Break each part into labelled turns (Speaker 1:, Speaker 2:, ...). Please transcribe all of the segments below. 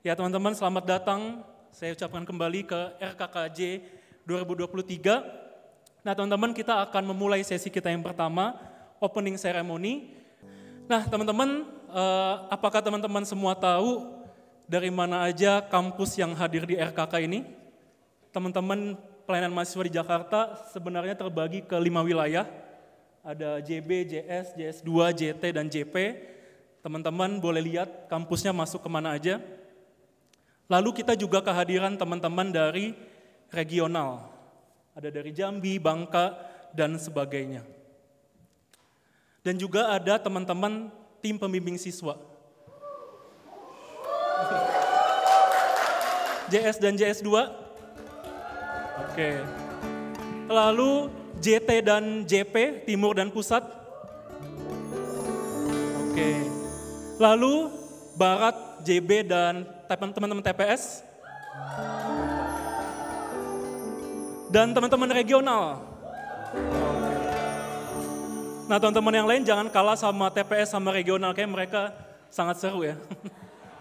Speaker 1: Ya teman-teman, selamat datang. Saya ucapkan kembali ke RKKJ 2023. Nah teman-teman, kita akan memulai sesi kita yang pertama, opening ceremony. Nah teman-teman, apakah teman-teman semua tahu dari mana aja kampus yang hadir di RKK ini? Teman-teman pelayanan mahasiswa di Jakarta sebenarnya terbagi ke 5 wilayah. Ada JB, JS, JS2, JT, dan JP. Teman-teman boleh lihat kampusnya masuk kemana aja. Lalu kita juga kehadiran teman-teman dari regional. Ada dari Jambi, Bangka, dan sebagainya. Dan juga ada teman-teman tim pembimbing siswa. JS dan JS2. Oke. Lalu JT dan JP, Timur dan Pusat. Oke. Lalu Barat, JB, dan teman-teman TPS. Dan teman-teman regional. Nah teman-teman yang lain jangan kalah sama TPS sama regional, kayak mereka sangat seru ya.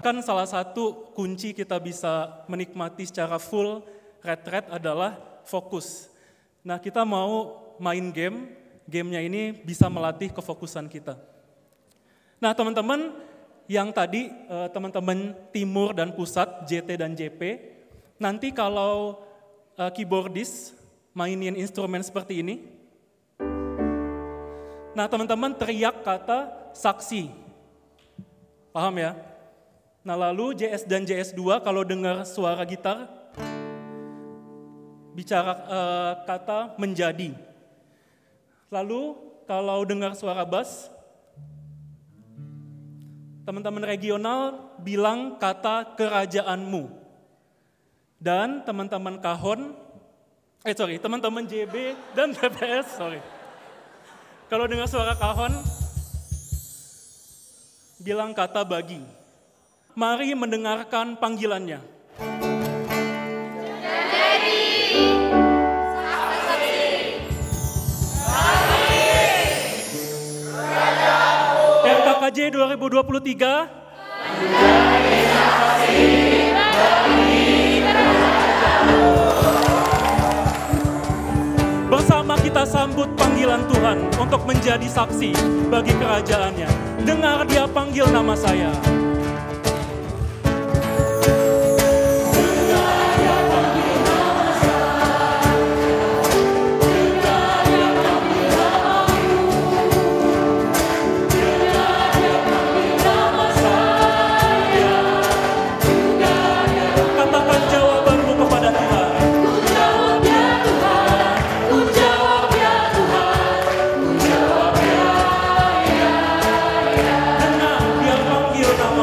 Speaker 1: Kan salah satu kunci kita bisa menikmati secara full retret adalah fokus. Nah kita mau main game, gamenya ini bisa melatih kefokusan kita. Nah teman-teman yang tadi, teman-teman Timur dan Pusat, JT dan JP, nanti kalau keyboardis mainin instrumen seperti ini, nah teman-teman teriak kata saksi, paham ya? Nah lalu JS dan JS2 kalau dengar suara gitar, bicara kata menjadi. Lalu kalau dengar suara bass, teman-teman regional bilang kata kerajaanmu. Dan teman-teman kahon, teman-teman JB dan TPS, kalau dengar suara kahon, bilang kata bagi. Mari mendengarkan panggilannya. RKKJ 2023 bersama kita sambut panggilan Tuhan untuk menjadi saksi bagi kerajaannya. Dengar dia panggil nama saya. Nama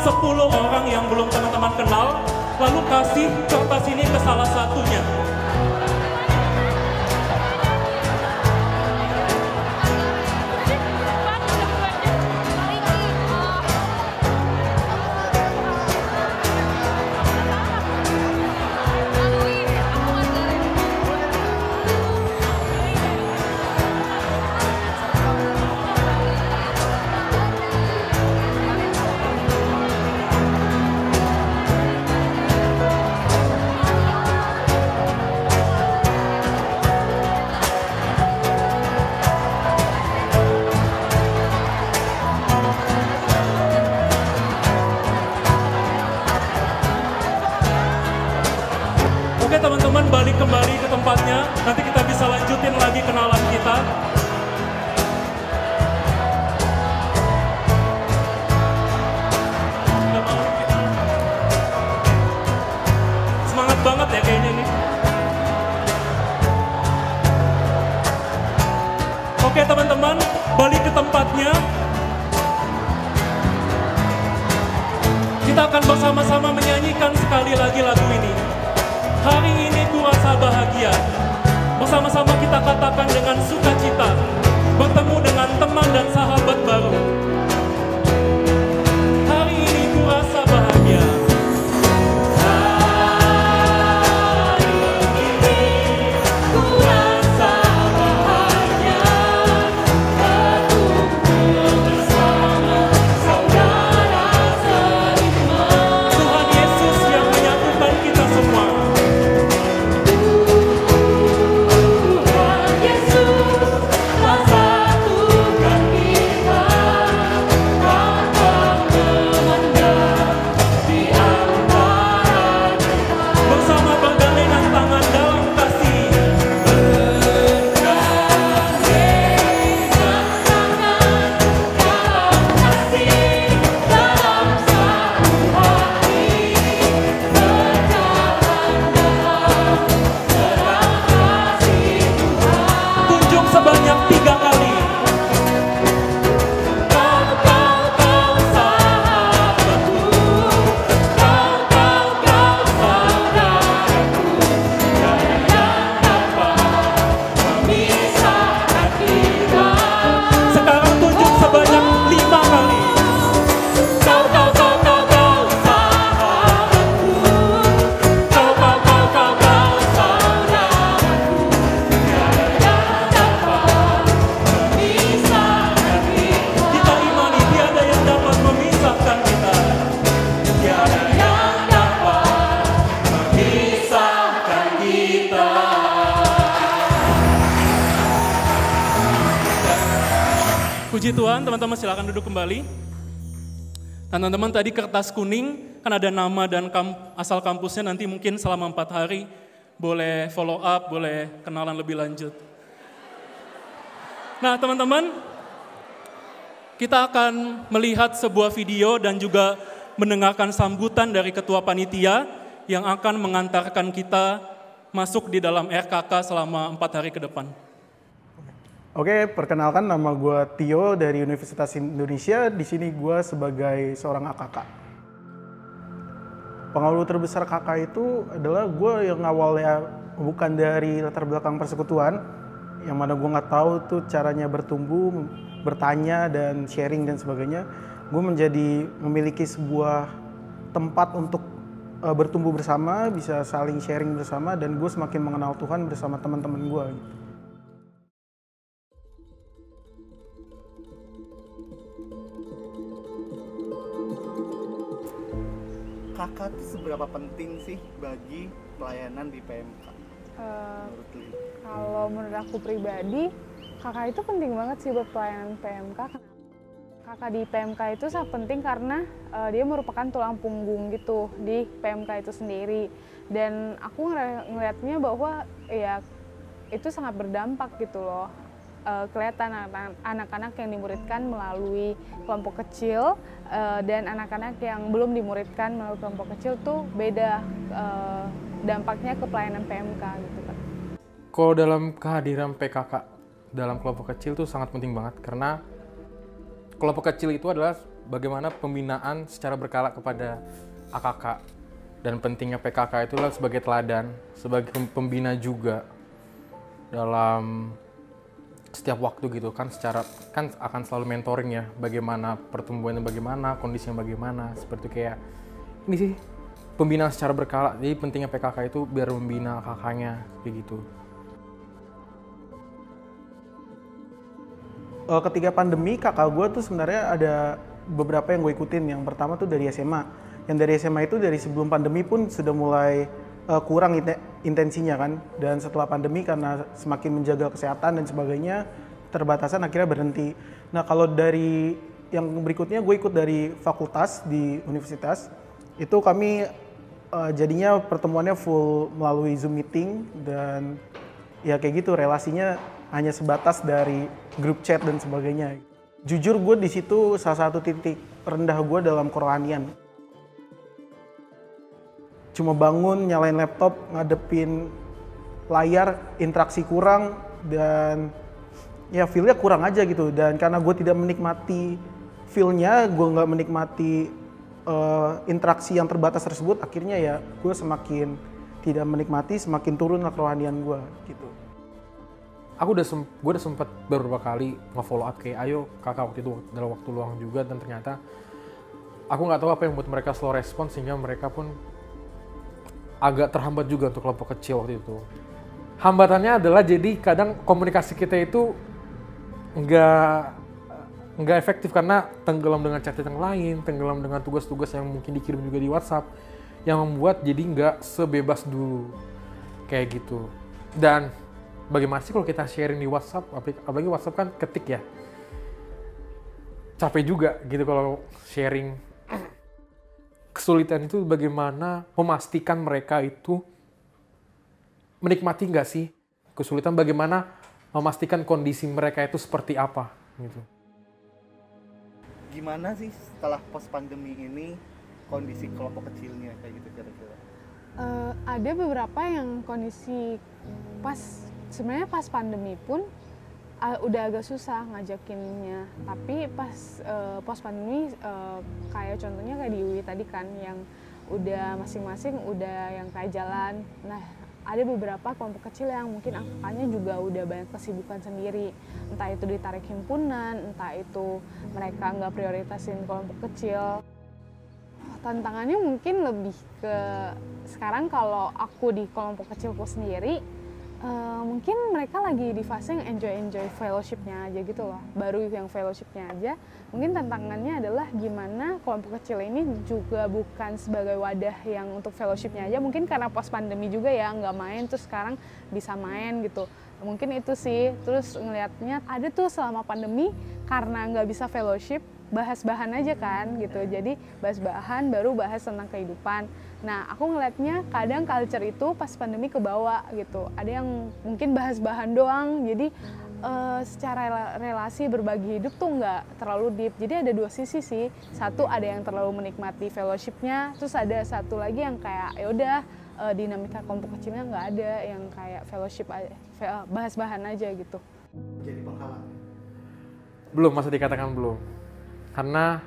Speaker 1: 10 orang yang belum teman-teman kenal, lalu kasih kertas ini ke salah satunya. Oke teman-teman, balik kembali ke tempatnya. Nanti kita bisa lanjutin lagi kenalan kita. Semangat banget ya kayaknya nih. Oke teman-teman, balik ke tempatnya. Kita akan bersama-sama menyanyikan sekali lagi lagu ini. Hari ini ku rasa bahagia. Bersama-sama kita katakan dengan sukacita, bertemu dengan teman dan sahabat baru. Hari ini ku rasa bahagia. Tuhan Yesus yang menyatukan kita semua. Bersama bergandengan tangan dalam kasih. Tunjuk sebanyak 3 kali. Sekarang tunjuk sebanyak 5 kali. Kita imani tiada yang dapat memisahkan kita. Tiada yang dapat memisahkan kita. Puji Tuhan, teman-teman silakan duduk kembali. Dan teman-teman tadi kertas kuning, kan ada nama dan asal kampusnya, nanti mungkin selama 4 hari boleh follow up, boleh kenalan lebih lanjut. Nah teman-teman, kita akan melihat sebuah video dan juga mendengarkan sambutan dari Ketua Panitia yang akan mengantarkan kita masuk di dalam RKK selama 4 hari ke depan.
Speaker 2: Oke, perkenalkan nama gue Tio dari Universitas Indonesia. Di sini gue sebagai seorang AKK. Pengaruh terbesar KK itu adalah gue yang awalnya bukan dari latar belakang persekutuan, yang mana gue nggak tahu tuh caranya bertumbuh, bertanya dan sharing dan sebagainya. Gue memiliki sebuah tempat untuk bertumbuh bersama, bisa saling sharing bersama, dan gue semakin mengenal Tuhan bersama teman-teman gue.
Speaker 3: Kakak itu seberapa penting sih bagi pelayanan di PMK? Menurut Li?
Speaker 4: Kalau menurut aku pribadi, kakak itu penting banget sih buat pelayanan PMK. Kakak di PMK itu sangat penting karena dia merupakan tulang punggung gitu di PMK itu sendiri. Dan aku ngelihatnya bahwa ya itu sangat berdampak gitu loh. Kelihatan anak-anak yang dimuridkan melalui kelompok kecil dan anak-anak yang belum dimuridkan melalui kelompok kecil tuh beda dampaknya ke pelayanan PMK gitu kan.
Speaker 5: Kalau dalam kehadiran PKK dalam kelompok kecil tuh sangat penting banget karena kelompok kecil itu adalah bagaimana pembinaan secara berkala kepada AKK dan pentingnya PKK itulah sebagai teladan, sebagai pembina juga dalam setiap waktu gitu kan, kan akan selalu mentoring ya, bagaimana pertumbuhannya, bagaimana kondisinya, bagaimana seperti kayak ini sih pembinaan secara berkala. Jadi pentingnya PKK itu biar membina kakaknya kayak gitu.
Speaker 2: Ketika pandemi, kakak gue tuh sebenarnya ada beberapa yang gue ikutin. Yang pertama tuh dari SMA. Yang dari SMA itu dari sebelum pandemi pun sudah mulai kurang intensinya kan. Dan setelah pandemi karena semakin menjaga kesehatan dan sebagainya, terbatasan akhirnya berhenti. Nah kalau dari yang berikutnya gue ikut dari fakultas di universitas. Itu kami jadinya pertemuannya full melalui Zoom meeting dan ya kayak gitu, relasinya hanya sebatas dari grup chat dan sebagainya. Jujur gue di situ salah satu titik rendah gue dalam kerohanian. Cuma bangun, nyalain laptop, ngadepin layar, interaksi kurang, dan ya feel-nya kurang aja gitu. Dan karena gue tidak menikmati feel-nya, gue nggak menikmati interaksi yang terbatas tersebut, akhirnya ya gue semakin tidak menikmati, semakin turun kerohanian gue gitu.
Speaker 5: Gue udah sempat beberapa kali nge-follow up kayak ayo kakak waktu itu dalam waktu luang juga, dan ternyata aku nggak tahu apa yang buat mereka slow respon sehingga mereka pun agak terhambat juga untuk kelompok kecil waktu itu. Hambatannya adalah jadi kadang komunikasi kita itu nggak efektif karena tenggelam dengan chat yang lain, tenggelam dengan tugas-tugas yang mungkin dikirim juga di WhatsApp, yang membuat jadi nggak sebebas dulu kayak gitu. Dan bagaimana sih kalau kita sharing di WhatsApp, apalagi WhatsApp kan ketik ya, capek juga gitu kalau sharing. Kesulitan itu bagaimana memastikan mereka itu menikmati nggak sih, kesulitan bagaimana memastikan kondisi mereka itu seperti apa gitu.
Speaker 3: Gimana sih setelah post pandemi ini kondisi kelompok kecilnya kayak gitu kira-kira?
Speaker 4: Ada beberapa yang kondisi sebenarnya pas pandemi pun udah agak susah ngajakinnya, tapi pas post pandemi kayak contohnya kayak di UI tadi kan, yang udah masing-masing udah yang kayak jalan. Nah ada beberapa kelompok kecil yang mungkin angkanya juga udah banyak kesibukan sendiri, entah itu ditarik himpunan, entah itu mereka nggak prioritasin kelompok kecil. Tantangannya mungkin lebih ke sekarang kalau aku di kelompok kecilku sendiri, mungkin mereka lagi di fase yang enjoy fellowship-nya aja gitu loh, baru yang fellowship-nya aja. Mungkin tantangannya adalah gimana kelompok kecil ini juga bukan sebagai wadah yang untuk fellowship-nya aja, mungkin karena post pandemi juga ya, nggak main terus sekarang bisa main gitu. Mungkin itu sih. Terus ngelihatnya ada tuh selama pandemi karena nggak bisa fellowship, bahas bahan aja kan gitu, jadi bahas bahan baru bahas tentang kehidupan. Nah aku ngelihatnya kadang culture itu pas pandemi kebawa gitu, ada yang mungkin bahas bahan doang, jadi secara relasi berbagi hidup tuh nggak terlalu deep. Jadi ada dua sisi sih, satu ada yang terlalu menikmati fellowshipnya, terus ada satu lagi yang kayak yaudah dinamika kelompok kecilnya nggak ada, yang kayak fellowship bahas bahan aja gitu.
Speaker 3: Jadi penghalang?
Speaker 5: Belum, masa dikatakan belum. Karena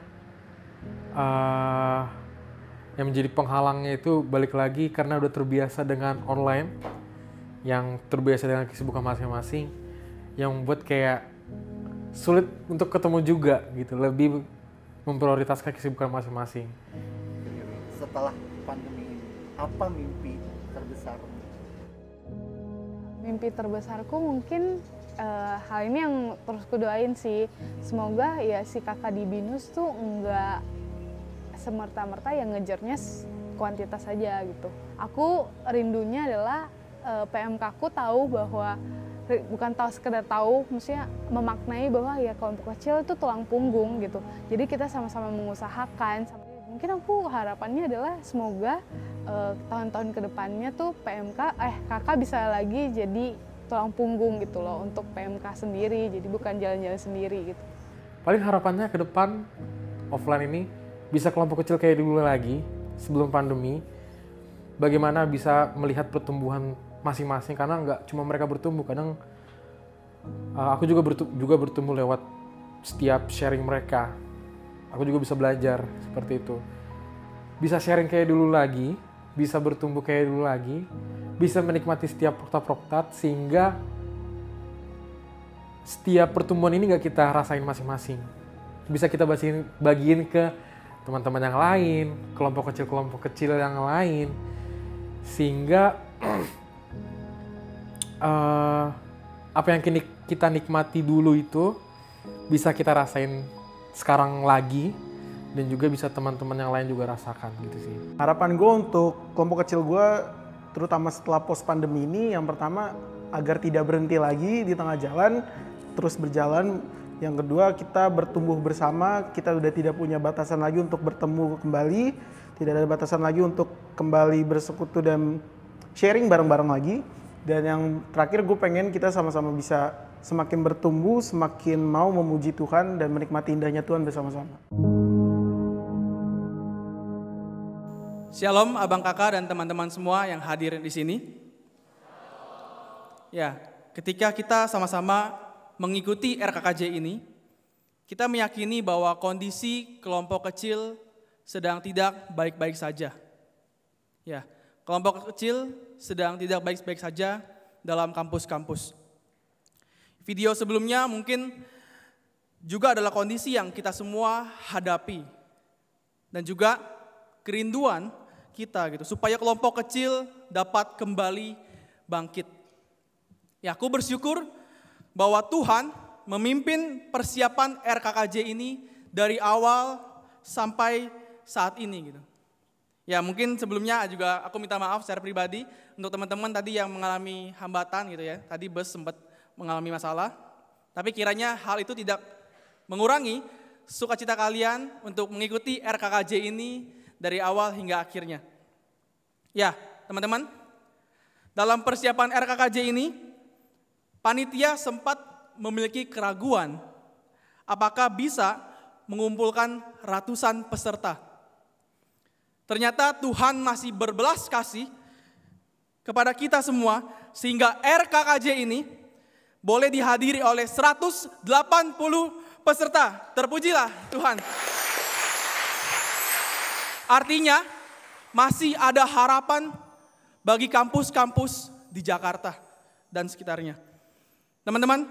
Speaker 5: yang menjadi penghalangnya itu balik lagi karena udah terbiasa dengan online, yang terbiasa dengan kesibukan masing-masing, yang membuat kayak sulit untuk ketemu juga gitu, lebih memprioritaskan kesibukan masing-masing.
Speaker 3: Setelah pandemi ini, apa mimpi terbesar?
Speaker 4: Mimpi terbesarku mungkin hal ini yang terus kudoain sih, semoga ya si kakak di BINUS tuh enggak semerta-merta yang ngejarnya kuantitas saja gitu. Aku rindunya adalah PMK ku tahu bahwa, bukan tahu sekedar tahu, maksudnya memaknai bahwa ya kelompok kecil itu tulang punggung gitu. Jadi kita sama-sama mengusahakan. Mungkin aku harapannya adalah semoga tahun-tahun kedepannya tuh kakak bisa lagi jadi tulang punggung gitu loh untuk PMK sendiri, jadi bukan jalan-jalan sendiri gitu.
Speaker 5: Paling harapannya ke depan offline ini bisa kelompok kecil kayak dulu lagi sebelum pandemi. Bagaimana bisa melihat pertumbuhan masing-masing, karena nggak cuma mereka bertumbuh, kadang aku juga bertumbuh lewat setiap sharing mereka aku juga bisa belajar seperti itu. Bisa sharing kayak dulu lagi, bisa bertumbuh kayak dulu lagi, bisa menikmati setiap proktat-proktat sehingga setiap pertumbuhan ini gak kita rasain masing-masing. Bisa kita bagiin ke teman-teman yang lain, kelompok kecil yang lain, sehingga apa yang kita nikmati dulu itu bisa kita rasain sekarang lagi, dan juga bisa teman-teman yang lain juga rasakan gitu sih.
Speaker 2: Harapan gue untuk kelompok kecil gue, terutama setelah post pandemi ini, yang pertama agar tidak berhenti lagi di tengah jalan, terus berjalan. Yang kedua, kita bertumbuh bersama, kita udah tidak punya batasan lagi untuk bertemu kembali, tidak ada batasan lagi untuk kembali bersekutu dan sharing bareng-bareng lagi. Dan yang terakhir, gue pengen kita sama-sama bisa semakin bertumbuh, semakin mau memuji Tuhan dan menikmati indahnya Tuhan bersama-sama.
Speaker 6: Shalom abang kakak dan teman-teman semua yang hadir di sini. Ya, ketika kita sama-sama mengikuti RKKJ ini, kita meyakini bahwa kondisi kelompok kecil sedang tidak baik-baik saja. Ya, kelompok kecil sedang tidak baik-baik saja dalam kampus-kampus. Video sebelumnya mungkin juga adalah kondisi yang kita semua hadapi. Dan juga kerinduan kita gitu, supaya kelompok kecil dapat kembali bangkit. Ya, aku bersyukur bahwa Tuhan memimpin persiapan RKKJ ini dari awal sampai saat ini gitu. Ya, mungkin sebelumnya juga aku minta maaf secara pribadi untuk teman-teman tadi yang mengalami hambatan gitu ya. Tadi bus sempat mengalami masalah, tapi kiranya hal itu tidak mengurangi sukacita kalian untuk mengikuti RKKJ ini dari awal hingga akhirnya. Ya, teman-teman, dalam persiapan RKKJ ini, panitia sempat memiliki keraguan apakah bisa mengumpulkan ratusan peserta. Ternyata Tuhan masih berbelas kasih kepada kita semua sehingga RKKJ ini boleh dihadiri oleh 180 peserta. Terpujilah Tuhan. Artinya masih ada harapan bagi kampus-kampus di Jakarta dan sekitarnya. Teman-teman,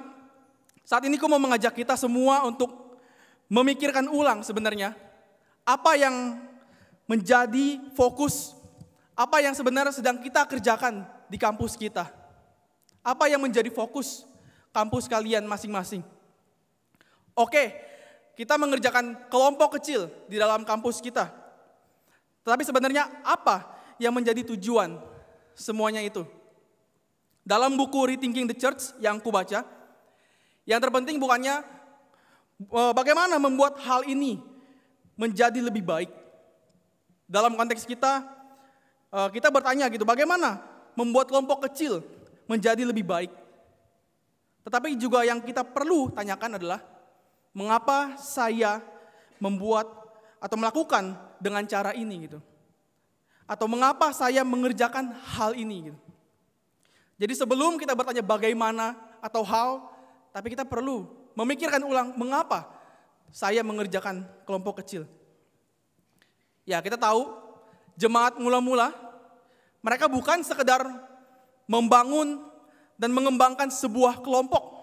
Speaker 6: saat ini aku mau mengajak kita semua untuk memikirkan ulang sebenarnya apa yang menjadi fokus, apa yang sebenarnya sedang kita kerjakan di kampus kita. Apa yang menjadi fokus kampus kalian masing-masing. Oke, kita mengerjakan kelompok kecil di dalam kampus kita. Tetapi sebenarnya apa yang menjadi tujuan semuanya itu? Dalam buku Rethinking the Church yang aku baca, yang terpenting bukannya bagaimana membuat hal ini menjadi lebih baik. Dalam konteks kita bertanya gitu, bagaimana membuat kelompok kecil menjadi lebih baik. Tetapi juga yang kita perlu tanyakan adalah, mengapa saya membuat atau melakukan dengan cara ini gitu. Atau mengapa saya mengerjakan hal ini gitu. Jadi sebelum kita bertanya bagaimana atau how, tapi kita perlu memikirkan ulang mengapa saya mengerjakan kelompok kecil. Ya, kita tahu jemaat mula-mula mereka bukan sekedar membangun dan mengembangkan sebuah kelompok,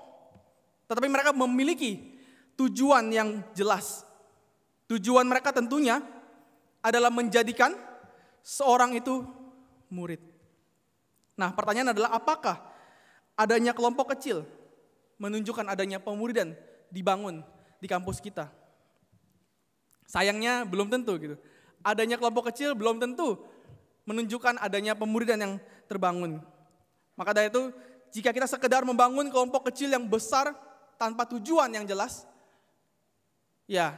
Speaker 6: tetapi mereka memiliki tujuan yang jelas. Tujuan mereka tentunya adalah menjadikan seorang itu murid. Nah, pertanyaan adalah apakah adanya kelompok kecil menunjukkan adanya pemuridan dibangun di kampus kita? Sayangnya belum tentu gitu. Adanya kelompok kecil belum tentu menunjukkan adanya pemuridan yang terbangun. Maka dari itu, jika kita sekedar membangun kelompok kecil yang besar tanpa tujuan yang jelas, ya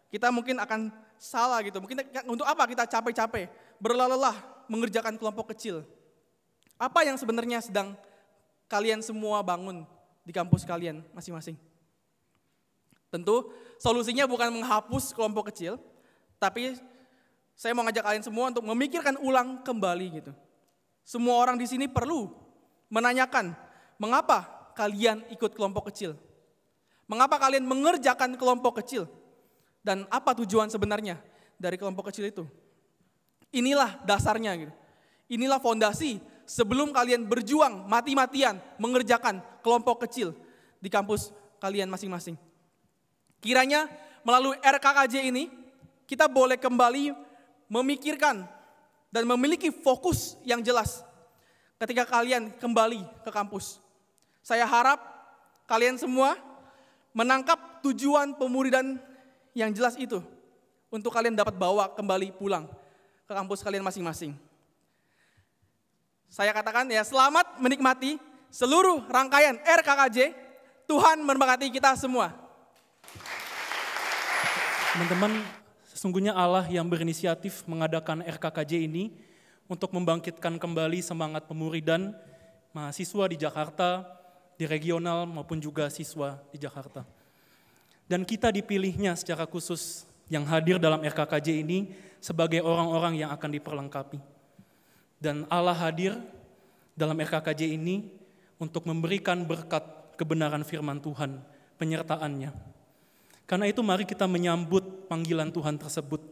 Speaker 6: kita mungkin akan salah gitu. Mungkin untuk apa kita capek-capek, berlelah mengerjakan kelompok kecil? Apa yang sebenarnya sedang kalian semua bangun di kampus kalian masing-masing? Tentu solusinya bukan menghapus kelompok kecil, tapi saya mau ngajak kalian semua untuk memikirkan ulang kembali gitu. Semua orang di sini perlu menanyakan, mengapa kalian ikut kelompok kecil? Mengapa kalian mengerjakan kelompok kecil? Dan apa tujuan sebenarnya dari kelompok kecil itu? Inilah dasarnya gitu. Inilah fondasi sebelum kalian berjuang mati-matian mengerjakan kelompok kecil di kampus kalian masing-masing. Kiranya melalui RKKJ ini kita boleh kembali memikirkan dan memiliki fokus yang jelas ketika kalian kembali ke kampus. Saya harap kalian semua menangkap tujuan pemuridan yang jelas itu untuk kalian dapat bawa kembali pulang ke kampus kalian masing-masing. Saya katakan ya, selamat menikmati seluruh rangkaian RKKJ. Tuhan memberkati kita semua.
Speaker 1: Teman-teman, sesungguhnya Allah yang berinisiatif mengadakan RKKJ ini untuk membangkitkan kembali semangat pemuridan mahasiswa di Jakarta, di regional maupun juga siswa di Jakarta. Dan kita dipilihnya secara khusus yang hadir dalam RKKJ ini sebagai orang-orang yang akan diperlengkapi. Dan Allah hadir dalam RKKJ ini untuk memberikan berkat kebenaran firman Tuhan, penyertaannya. Karena itu mari kita menyambut panggilan Tuhan tersebut.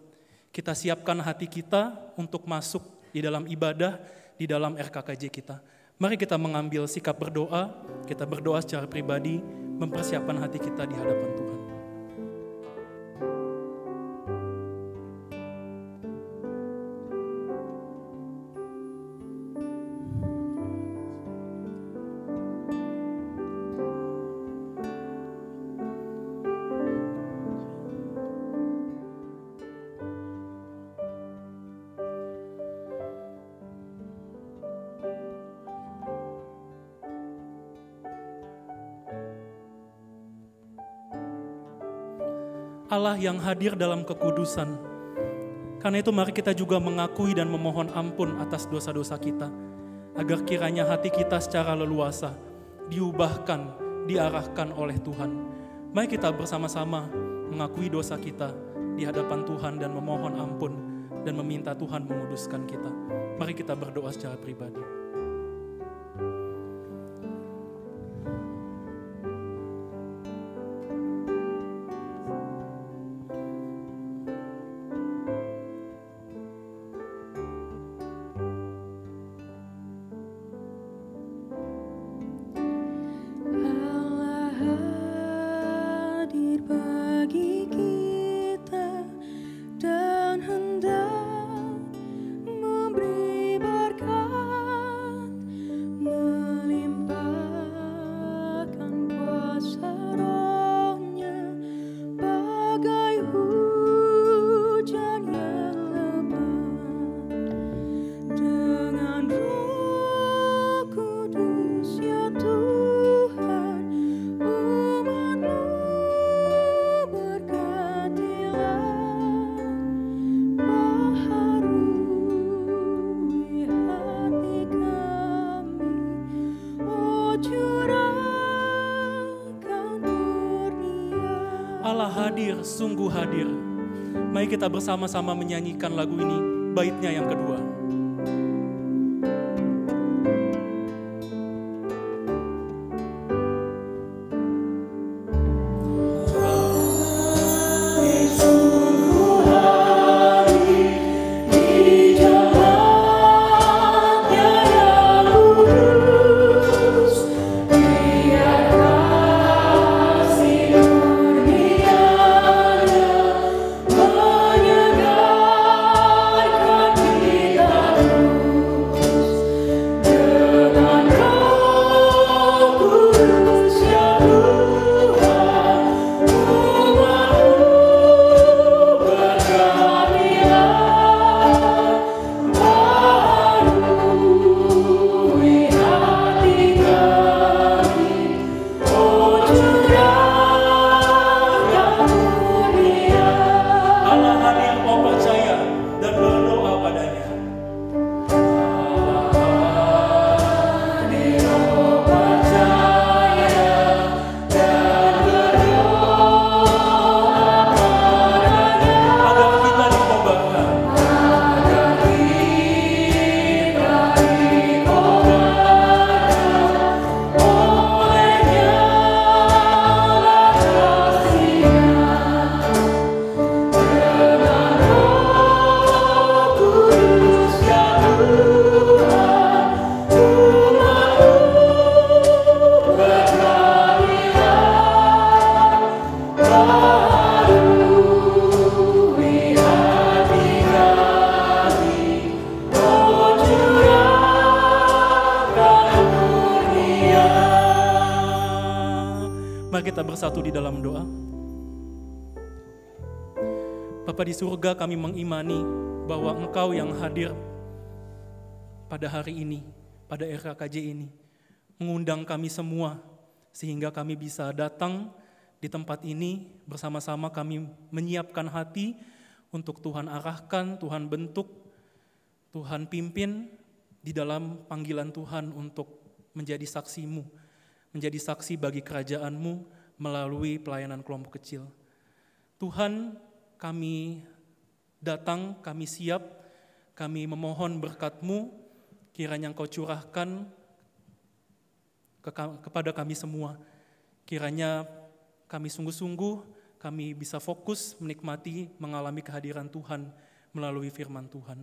Speaker 1: Kita siapkan hati kita untuk masuk di dalam ibadah, di dalam RKKJ kita. Mari kita mengambil sikap berdoa, kita berdoa secara pribadi, mempersiapkan hati kita di hadapan Tuhan. Allah yang hadir dalam kekudusan. Karena itu mari kita juga mengakui dan memohon ampun atas dosa-dosa kita, agar kiranya hati kita secara leluasa diubahkan, diarahkan oleh Tuhan. Mari kita bersama-sama mengakui dosa kita di hadapan Tuhan dan memohon ampun dan meminta Tuhan menguduskan kita. Mari kita berdoa secara pribadi. Allah hadir, sungguh hadir. Mari kita bersama-sama menyanyikan lagu ini, baitnya yang kedua.
Speaker 7: Menyegarkan kita
Speaker 1: Mari kita bersatu di dalam doa. Bapa di surga, kami mengimani bahwa Engkau yang hadir pada hari ini, pada RKKJ ini, mengundang kami semua sehingga kami bisa datang di tempat ini bersama-sama. Kami menyiapkan hati untuk Tuhan arahkan, Tuhan bentuk, Tuhan pimpin di dalam panggilan Tuhan untuk menjadi saksi-Mu, menjadi saksi bagi kerajaan-Mu melalui pelayanan kelompok kecil. Tuhan, kami datang, kami siap, kami memohon berkat-Mu, kiranya Engkau curahkan kepada kami semua. Kiranya kami sungguh-sungguh, kami bisa fokus menikmati, mengalami kehadiran Tuhan melalui firman Tuhan.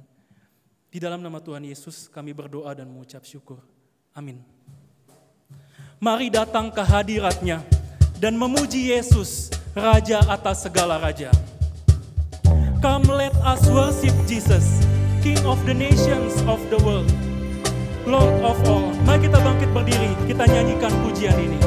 Speaker 1: Di dalam nama Tuhan Yesus kami berdoa dan mengucap syukur. Amin. Mari datang ke hadirat-Nya dan memuji Yesus, Raja atas segala raja. Come let us worship Jesus, King of the nations of the world, Lord of all. Mari kita bangkit berdiri, kita nyanyikan pujian ini.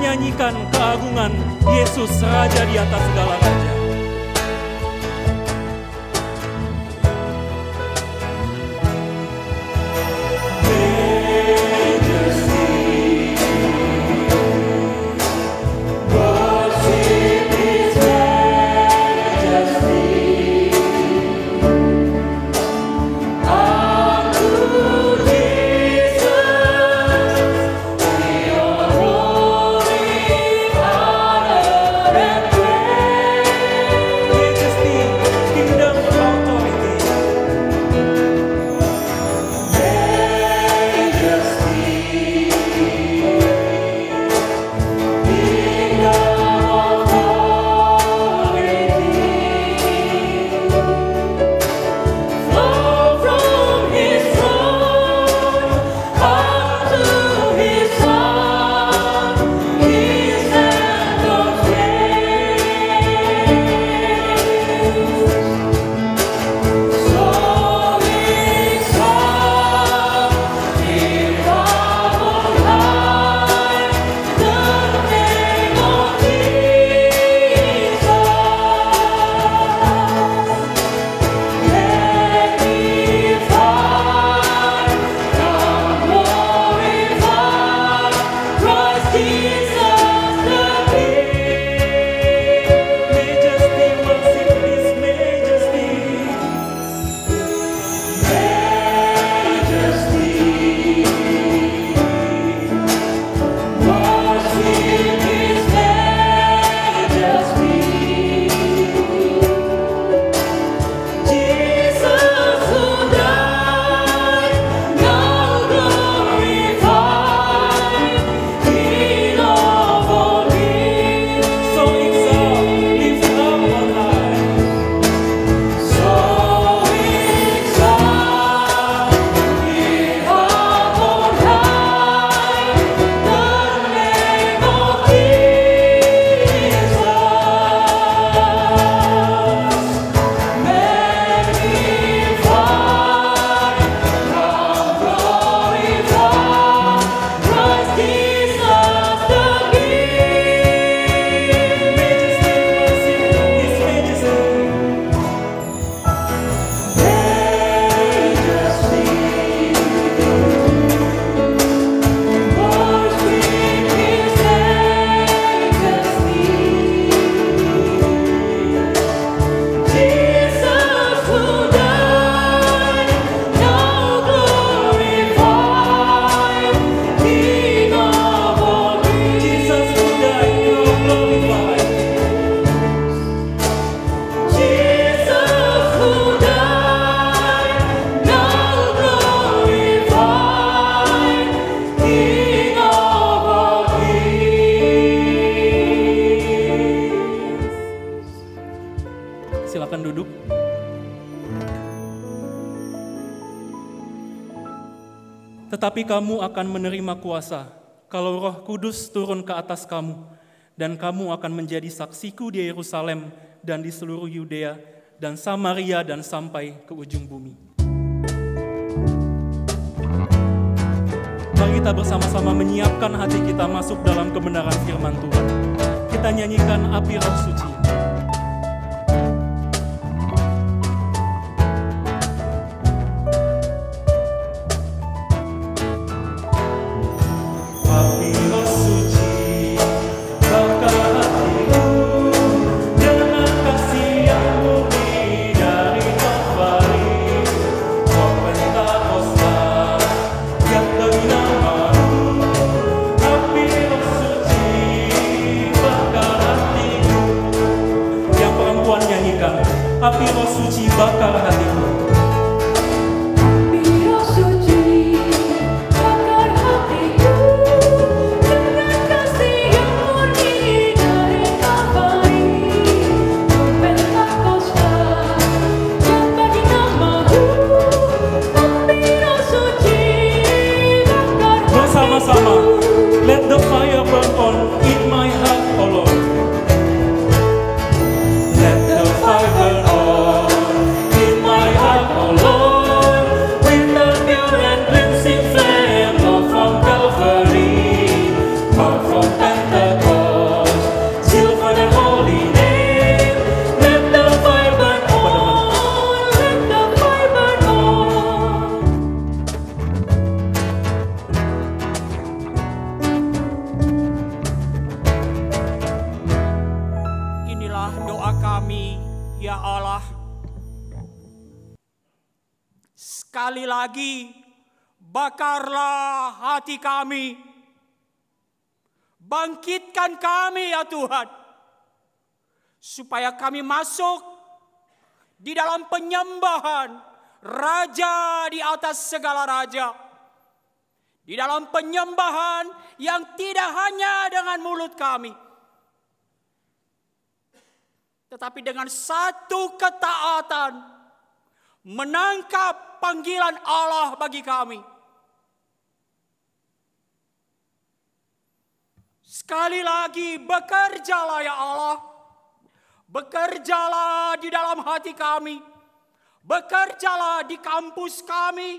Speaker 1: menyanyikan keagungan Yesus Raja di atas segala raja.
Speaker 7: Praise
Speaker 1: Tetapi kamu akan menerima kuasa kalau Roh Kudus turun ke atas kamu, dan kamu akan menjadi saksiku di Yerusalem dan di seluruh Yudea dan Samaria dan sampai ke ujung bumi. Mari kita bersama-sama menyiapkan hati kita masuk dalam kebenaran firman Tuhan. Kita nyanyikan Api Roh Suci. Api Roh Suci bakar hatiku.
Speaker 7: Api Roh Suci bakar hatiku dengan kasih yang murni dari Kalvari. Oh Pentakosta yang bagi nama-Mu. Api Roh Suci bakar hatiku.
Speaker 1: Bersama-sama, let the fire burn on in my heart, O Lord. Let the fire burn on in my heart, O Lord, with the pure and cleansing flame, not from Calvary, but from Pentecost, silver and holy name. Let the fire burn on,
Speaker 7: Let the fire burn on.
Speaker 8: Inilah doa kami, ya Allah. Sekali lagi, bakarlah hati kami. Bangkitkan kami, ya Tuhan. Supaya kami masuk di dalam penyembahan Raja di atas segala raja. Di dalam penyembahan yang tidak hanya dengan mulut kami, tetapi dengan satu ketaatan menangkap panggilan Allah bagi kami. Sekali lagi, bekerjalah ya Allah. Bekerjalah di dalam hati kami. Bekerjalah di kampus kami.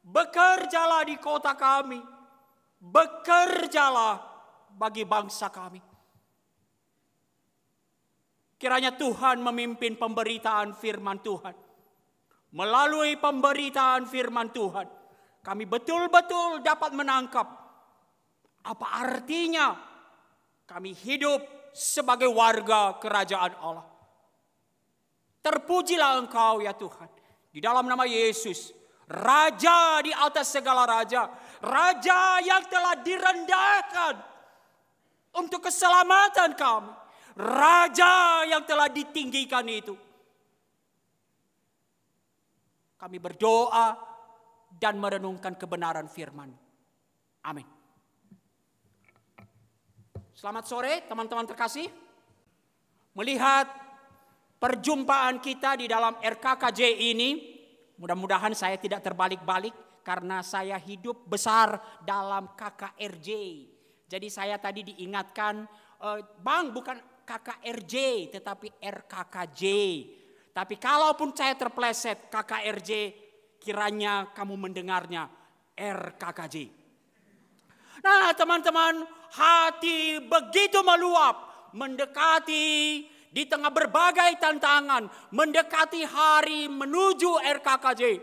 Speaker 8: Bekerjalah di kota kami. Bekerjalah bagi bangsa kami. Kiranya Tuhan memimpin pemberitaan firman Tuhan. Melalui pemberitaan firman Tuhan, kami betul-betul dapat menangkap apa artinya kami hidup sebagai warga kerajaan Allah. Terpujilah Engkau ya Tuhan, di dalam nama Yesus, Raja di atas segala raja, Raja yang telah direndahkan untuk keselamatan kami, Raja yang telah ditinggikan itu. Kami berdoa dan merenungkan kebenaran firman. Amin. Selamat sore teman-teman terkasih. Melihat perjumpaan kita di dalam RKKJ ini, mudah-mudahan saya tidak terbalik-balik karena saya hidup besar dalam KKRJ. Jadi saya tadi diingatkan, Bang bukan KKRJ tetapi RKKJ. Tapi kalaupun saya terpleset KKRJ, kiranya kamu mendengarnya RKKJ. Nah teman-teman, hati begitu meluap, mendekati di tengah berbagai tantangan, mendekati hari menuju RKKJ.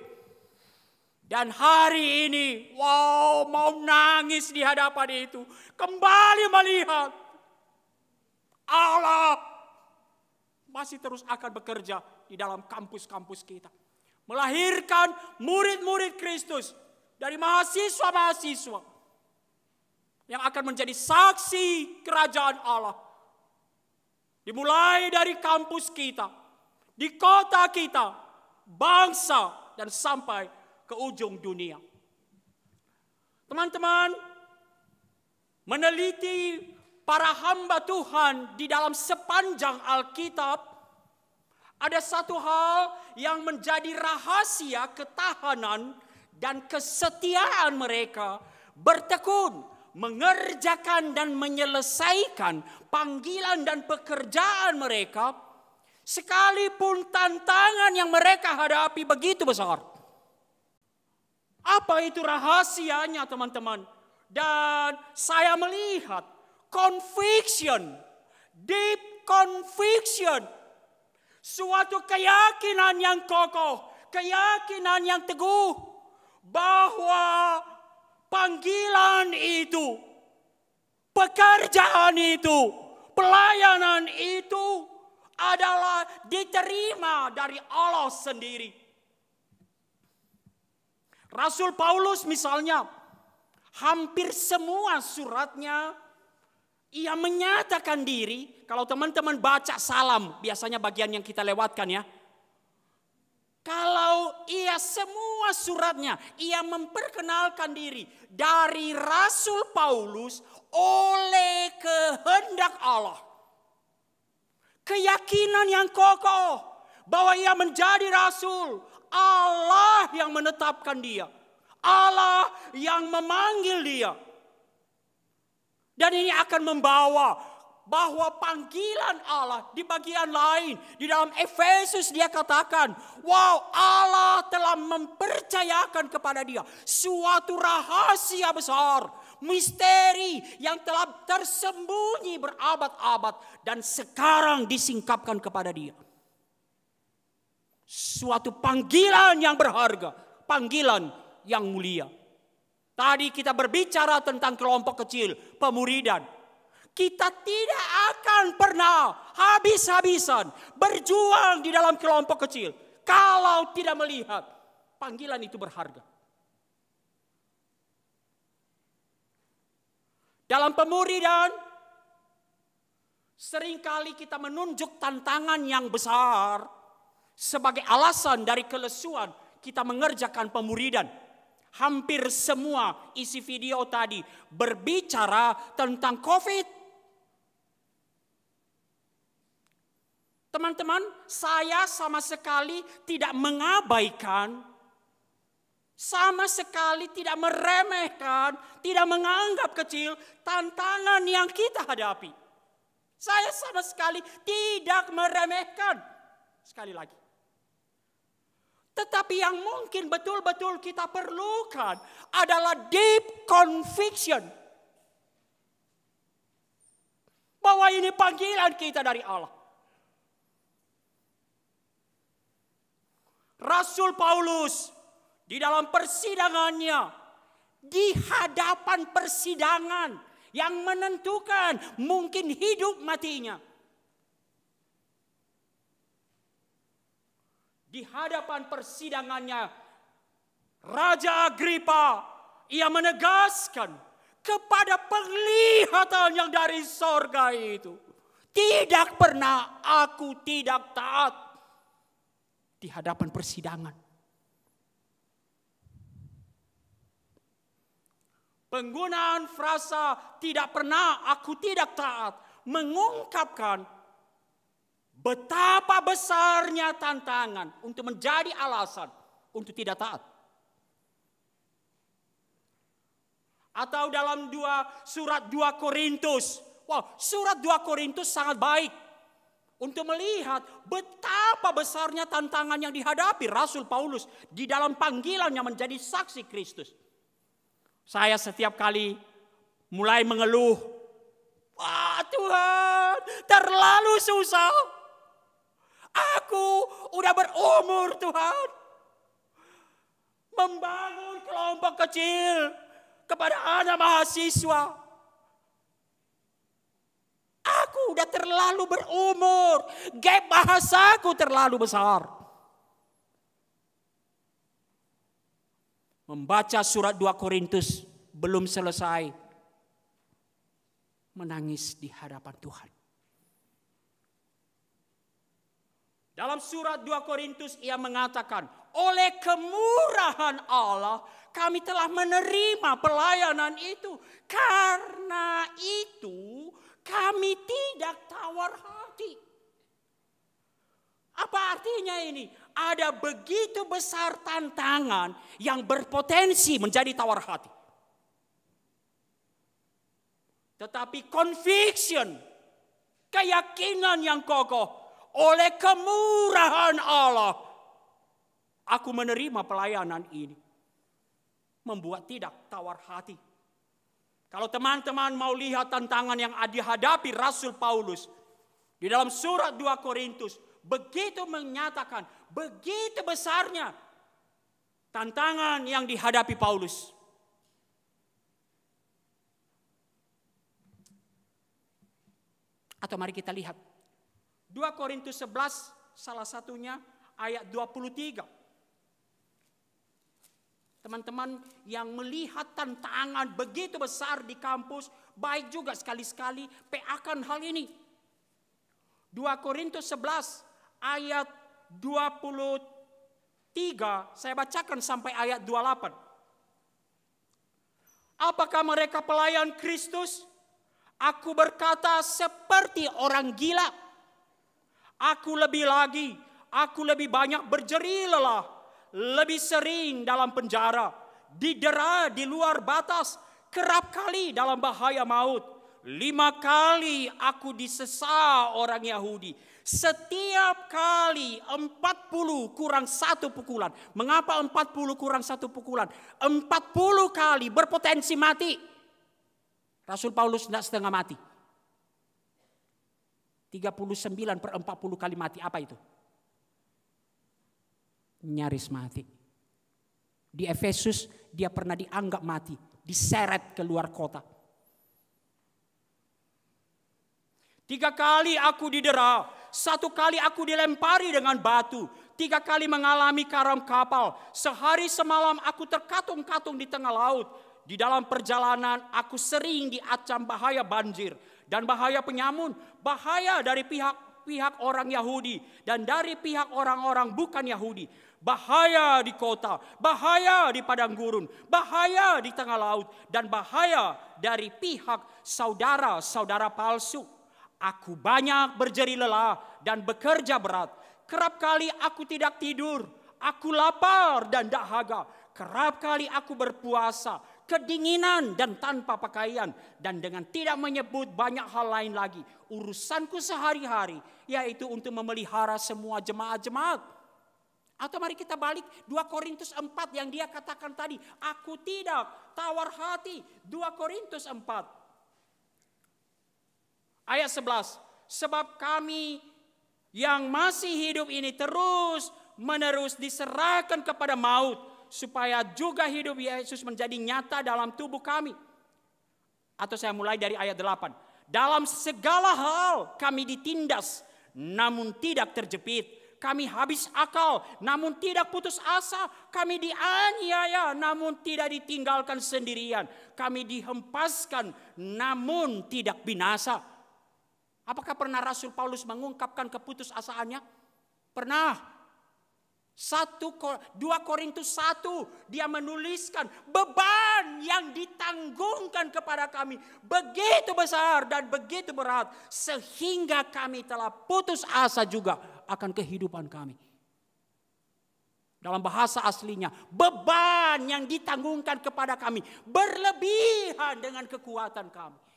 Speaker 8: Dan hari ini, wow, mau nangis di hadapan itu. Kembali melihat Allah masih terus akan bekerja di dalam kampus-kampus kita. Melahirkan murid-murid Kristus dari mahasiswa-mahasiswa yang akan menjadi saksi kerajaan Allah. Dimulai dari kampus kita, di kota kita, bangsa, dan sampai ke ujung dunia. Teman-teman, meneliti para hamba Tuhan di dalam sepanjang Alkitab, ada satu hal yang menjadi rahasia ketahanan dan kesetiaan mereka bertekun mengerjakan dan menyelesaikan panggilan dan pekerjaan mereka, sekalipun tantangan yang mereka hadapi begitu besar. Apa itu rahasianya, teman-teman? Dan saya melihat conviction, deep conviction, suatu keyakinan yang kokoh, keyakinan yang teguh bahwa panggilan itu, pekerjaan itu, pelayanan itu adalah diterima dari Allah sendiri. Rasul Paulus misalnya, hampir semua suratnya ia menyatakan diri. Kalau teman-teman baca Salam, biasanya bagian yang kita lewatkan ya. Kalau ia semua suratnya, ia memperkenalkan diri dari Rasul Paulus oleh kehendak Allah. Keyakinan yang kokoh bahwa ia menjadi rasul, Allah yang menetapkan dia, Allah yang memanggil dia. Dan ini akan membawa bahwa panggilan Allah di bagian lain, di dalam Efesus dia katakan, wow, Allah telah mempercayakan kepada dia suatu rahasia besar, misteri yang telah tersembunyi berabad-abad dan sekarang disingkapkan kepada dia. Suatu panggilan yang berharga, panggilan yang mulia. Tadi kita berbicara tentang kelompok kecil, pemuridan. Kita tidak akan pernah habis-habisan berjuang di dalam kelompok kecil kalau tidak melihat panggilan itu berharga. Dalam pemuridan, seringkali kita menunjuk tantangan yang besar sebagai alasan dari kelesuan kita mengerjakan pemuridan. Hampir semua isi video tadi berbicara tentang COVID. Teman-teman, saya sama sekali tidak mengabaikan, sama sekali tidak meremehkan, tidak menganggap kecil tantangan yang kita hadapi. Saya sama sekali tidak meremehkan. Sekali lagi. Tetapi yang mungkin betul-betul kita perlukan adalah deep conviction. Bahwa ini panggilan kita dari Allah. Rasul Paulus di dalam persidangannya, di hadapan persidangan yang menentukan mungkin hidup matinya. Di hadapan persidangannya, Raja Agripa, ia menegaskan kepada penglihatan yang dari sorga itu, tidak pernah aku tidak taat. Di hadapan persidangan. Penggunaan frasa tidak pernah aku tidak taat mengungkapkan betapa besarnya tantangan untuk menjadi alasan untuk tidak taat. Atau dalam surat 2 Korintus. Wow, surat 2 Korintus sangat baik. Untuk melihat betapa besarnya tantangan yang dihadapi Rasul Paulus di dalam panggilannya menjadi saksi Kristus. Saya setiap kali mulai mengeluh, wah Tuhan terlalu susah. Aku udah berumur Tuhan. Membangun kelompok kecil kepada anak mahasiswa. Aku udah terlalu berumur. Gap bahasaku terlalu besar. Membaca surat 2 Korintus belum selesai. Menangis di hadapan Tuhan. Dalam surat 2 Korintus ia mengatakan, oleh kemurahan Allah kami telah menerima pelayanan itu. Karena itu kami tidak tawar hati. Apa artinya ini? Ada begitu besar tantangan yang berpotensi menjadi tawar hati. Tetapi conviction, keyakinan yang kokoh oleh kemurahan Allah, aku menerima pelayanan ini, membuat tidak tawar hati. Kalau teman-teman mau lihat tantangan yang dihadapi Rasul Paulus di dalam surat 2 Korintus, begitu menyatakan begitu besarnya tantangan yang dihadapi Paulus. Atau mari kita lihat 2 Korintus 11, salah satunya ayat 23. Teman-teman yang melihat tantangan begitu besar di kampus, baik juga sekali-sekali PA-kan hal ini. 2 Korintus 11 ayat 23, saya bacakan sampai ayat 28. Apakah mereka pelayan Kristus? Aku berkata seperti orang gila. Aku lebih banyak berjeri lelah, lebih sering dalam penjara, didera di luar batas, kerap kali dalam bahaya maut. 5 kali aku disesa orang Yahudi. Setiap kali 40 kurang 1 pukulan. Mengapa 40 kurang 1 pukulan? 40 kali berpotensi mati. Rasul Paulus tidak setengah mati. 39/40 kali mati. Apa itu? Nyaris mati. Di Efesus dia pernah dianggap mati. Diseret keluar kota. 3 kali aku didera. 1 kali aku dilempari dengan batu. 3 kali mengalami karam kapal. Sehari semalam aku terkatung-katung di tengah laut. Di dalam perjalanan aku sering diancam bahaya banjir dan bahaya penyamun, bahaya dari pihak orang Yahudi dan dari pihak orang-orang bukan Yahudi, bahaya di kota, bahaya di padang gurun, bahaya di tengah laut, dan bahaya dari pihak saudara-saudara palsu. Aku banyak berjeri lelah dan bekerja berat. Kerap kali aku tidak tidur, aku lapar dan dahaga. Kerap kali aku berpuasa, kedinginan dan tanpa pakaian, dan dengan tidak menyebut banyak hal lain lagi. Urusanku sehari-hari yaitu untuk memelihara semua jemaat-jemaat. Atau mari kita balik 2 Korintus 4 yang dia katakan tadi, aku tidak tawar hati. 2 Korintus 4 ayat 11. Sebab kami yang masih hidup ini terus menerus diserahkan kepada maut, supaya juga hidup Yesus menjadi nyata dalam tubuh kami. Atau saya mulai dari ayat 8. Dalam segala hal kami ditindas, namun tidak terjepit. Kami habis akal, namun tidak putus asa. Kami dianiaya, namun tidak ditinggalkan sendirian. Kami dihempaskan, namun tidak binasa. Apakah pernah Rasul Paulus mengungkapkan keputusasaannya? Pernah. 2 Korintus 1 dia menuliskan beban yang ditanggungkan kepada kami begitu besar dan begitu berat sehingga kami telah putus asa juga akan kehidupan kami. Dalam bahasa aslinya, beban yang ditanggungkan kepada kami berlebihan dengan kekuatan kami.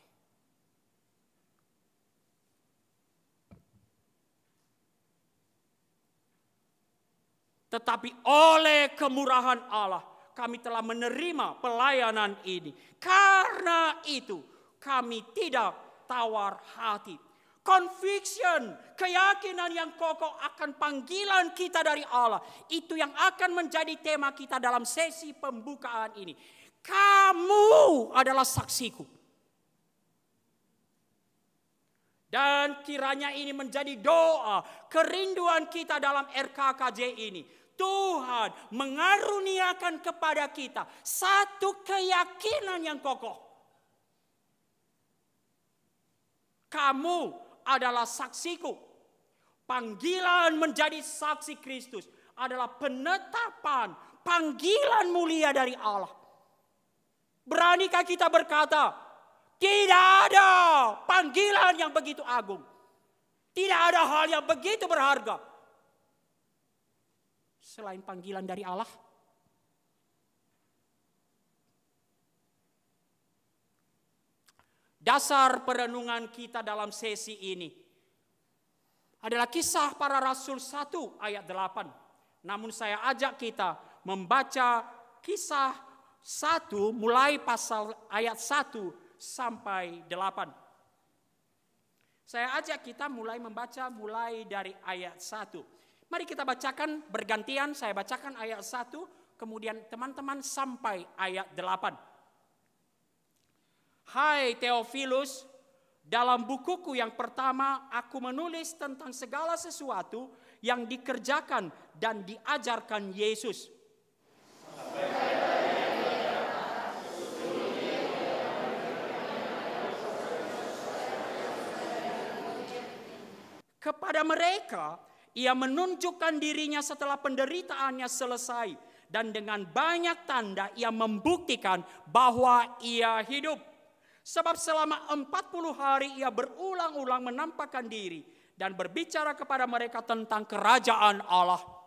Speaker 8: Tetapi oleh kemurahan Allah kami telah menerima pelayanan ini. Karena itu kami tidak tawar hati. Conviction, keyakinan yang kokoh akan panggilan kita dari Allah. Itu yang akan menjadi tema kita dalam sesi pembukaan ini. Kamu adalah saksiku. Dan kiranya ini menjadi doa, kerinduan kita dalam RKKJ ini. Tuhan mengaruniakan kepada kita satu keyakinan yang kokoh. Kamu adalah saksiku. Panggilan menjadi saksi Kristus adalah penetapan panggilan mulia dari Allah. Beranikah kita berkata, tidak ada panggilan yang begitu agung. Tidak ada hal yang begitu berharga selain panggilan dari Allah? Dasar perenungan kita dalam sesi ini adalah Kisah Para Rasul 1 ayat 8. Namun saya ajak kita membaca Kisah 1 mulai pasal ayat 1 sampai 8. Saya ajak kita mulai membaca mulai dari ayat 1. Mari kita bacakan bergantian, saya bacakan ayat 1, kemudian teman-teman sampai ayat 8. Hai Theophilus, dalam bukuku yang pertama aku menulis tentang segala sesuatu yang dikerjakan dan diajarkan Yesus. Kepada mereka, ia menunjukkan dirinya setelah penderitaannya selesai. Dan dengan banyak tanda ia membuktikan bahwa ia hidup. Sebab selama 40 hari ia berulang-ulang menampakkan diri dan berbicara kepada mereka tentang kerajaan Allah.